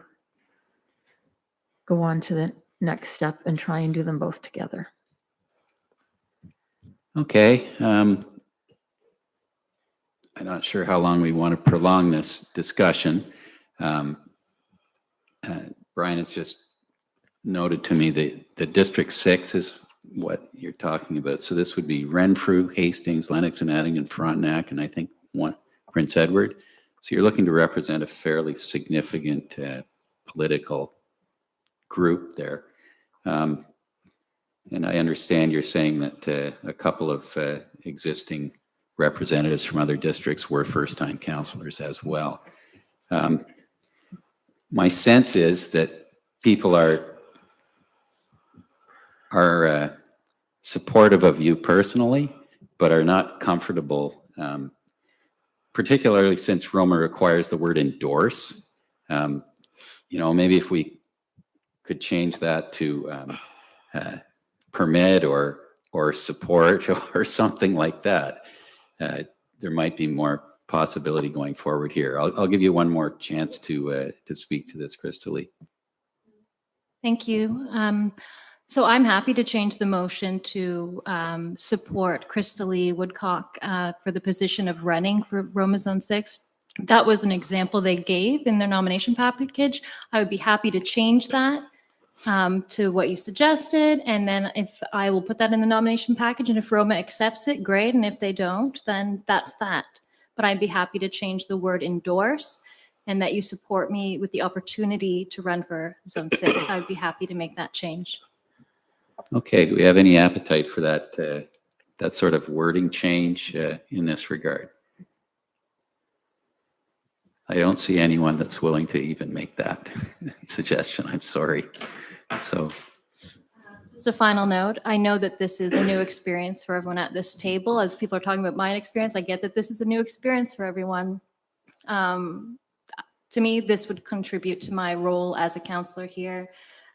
go on to the next step and try and do them both together. Okay. I'm not sure how long we want to prolong this discussion. Brian has just noted to me that the District 6 is what you're talking about. So this would be Renfrew, Hastings, Lennox and Addington, Frontenac, and I think one Prince Edward. So you're looking to represent a fairly significant political group there. And I understand you're saying that a couple of existing representatives from other districts were first-time councillors as well. My sense is that people are supportive of you personally, but are not comfortable, particularly since Roma requires the word endorse. Maybe if we could change that to permit or support or something like that, there might be more possibility going forward here. I'll give you one more chance to speak to this, Crystal. Thank you. So I'm happy to change the motion to support Crystal Lee Woodcock for the position of running for Roma Zone 6. That was an example they gave in their nomination package. I would be happy to change that to what you suggested. And then if I will put that in the nomination package, and if Roma accepts it, great. And if they don't, then that's that. But I'd be happy to change the word endorse, and that you support me with the opportunity to run for Zone 6. I would be happy to make that change. Okay, do we have any appetite for that sort of wording change in this regard? I don't see anyone that's willing to even make that suggestion. I'm sorry. So, just a final note. I know that this is a new experience for everyone at this table. As people are talking about my experience, I get that this is a new experience for everyone. To me, this would contribute to my role as a counselor here.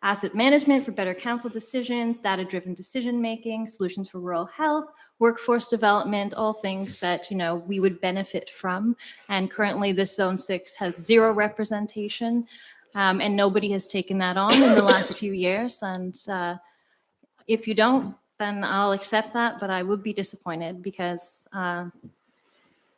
Asset management for better council decisions, data-driven decision-making, solutions for rural health, workforce development, all things that, we would benefit from. And currently this Zone 6 has 0 representation, and nobody has taken that on in the last few years. And if you don't, then I'll accept that, but I would be disappointed because I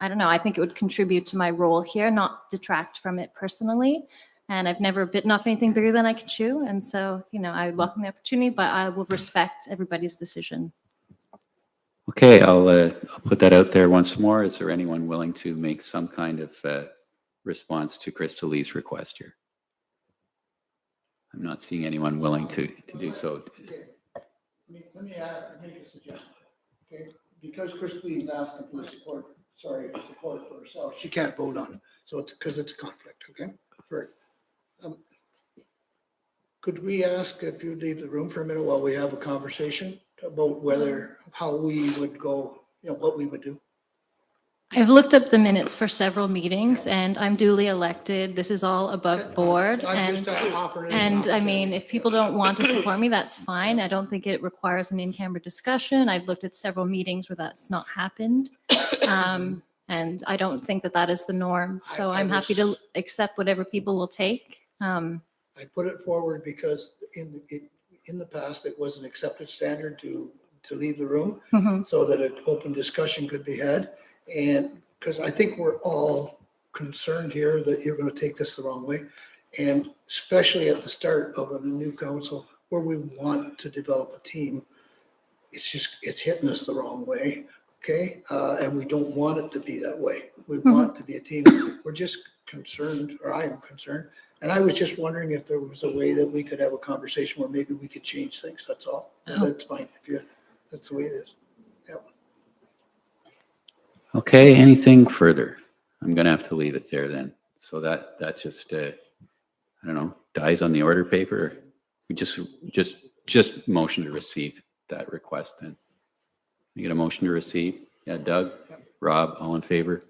don't know, I think it would contribute to my role here, not detract from it personally. And I've never bitten off anything bigger than I can chew. And so, I would welcome the opportunity, but I will respect everybody's decision. okay, I'll put that out there once more. Is there anyone willing to make some kind of response to Crystal Lee's request here? I'm not seeing anyone willing to do so. Okay. Let me make a suggestion. Okay, because Crystal Lee is asking for the support for herself, she can't vote on it. So it's because it's a conflict. Okay. Could we ask if you leave the room for a minute while we have a conversation about how we would go, what we would do? I've looked up the minutes for several meetings, and I'm duly elected. This is all above board. And I mean, if people don't want to support me, that's fine. I don't think it requires an in-camera discussion. I've looked at several meetings where that's not happened. And I don't think that is the norm. So I'm happy to accept whatever people will take. I put it forward because in the past, it was an accepted standard to leave the room so that an open discussion could be had. And because I think we're all concerned here that you're going to take this the wrong way. And especially at the start of a new council where we want to develop a team, it's hitting us the wrong way. Okay. And we don't want it to be that way. We want to be a team. We're just concerned, or I am concerned. And I was just wondering if there was a way that we could have a conversation where maybe we could change things. That's all. That's fine. That's the way it is. Yep. Okay, anything further? I'm going to have to leave it there then. So that just, I don't know, dies on the order paper. We just motion to receive that request then. You get a motion to receive? Yeah, Doug? Yep. Rob, all in favor?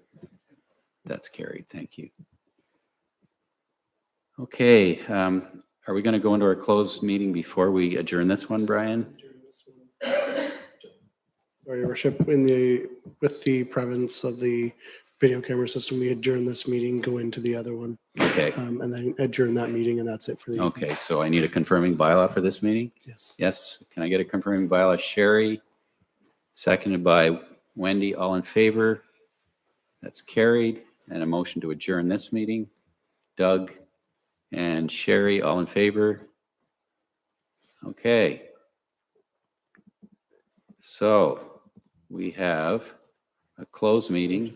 That's carried. Thank you. Okay, are we going to go into our closed meeting before we adjourn this one, Brian? Sorry, Your Worship, with the prevalence of the video camera system, we adjourn this meeting, go into the other one. Okay. And then adjourn that meeting, and that's it for the Okay, so I need a confirming bylaw for this meeting? Yes. Yes. Can I get a confirming bylaw? Sherry, seconded by Wendy, all in favor? That's carried. And a motion to adjourn this meeting. Doug and Sherry, all in favor? Okay. So we have a closed meeting.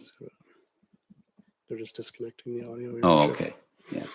They're just disconnecting the audio. Oh, Your worship. okay. Yeah.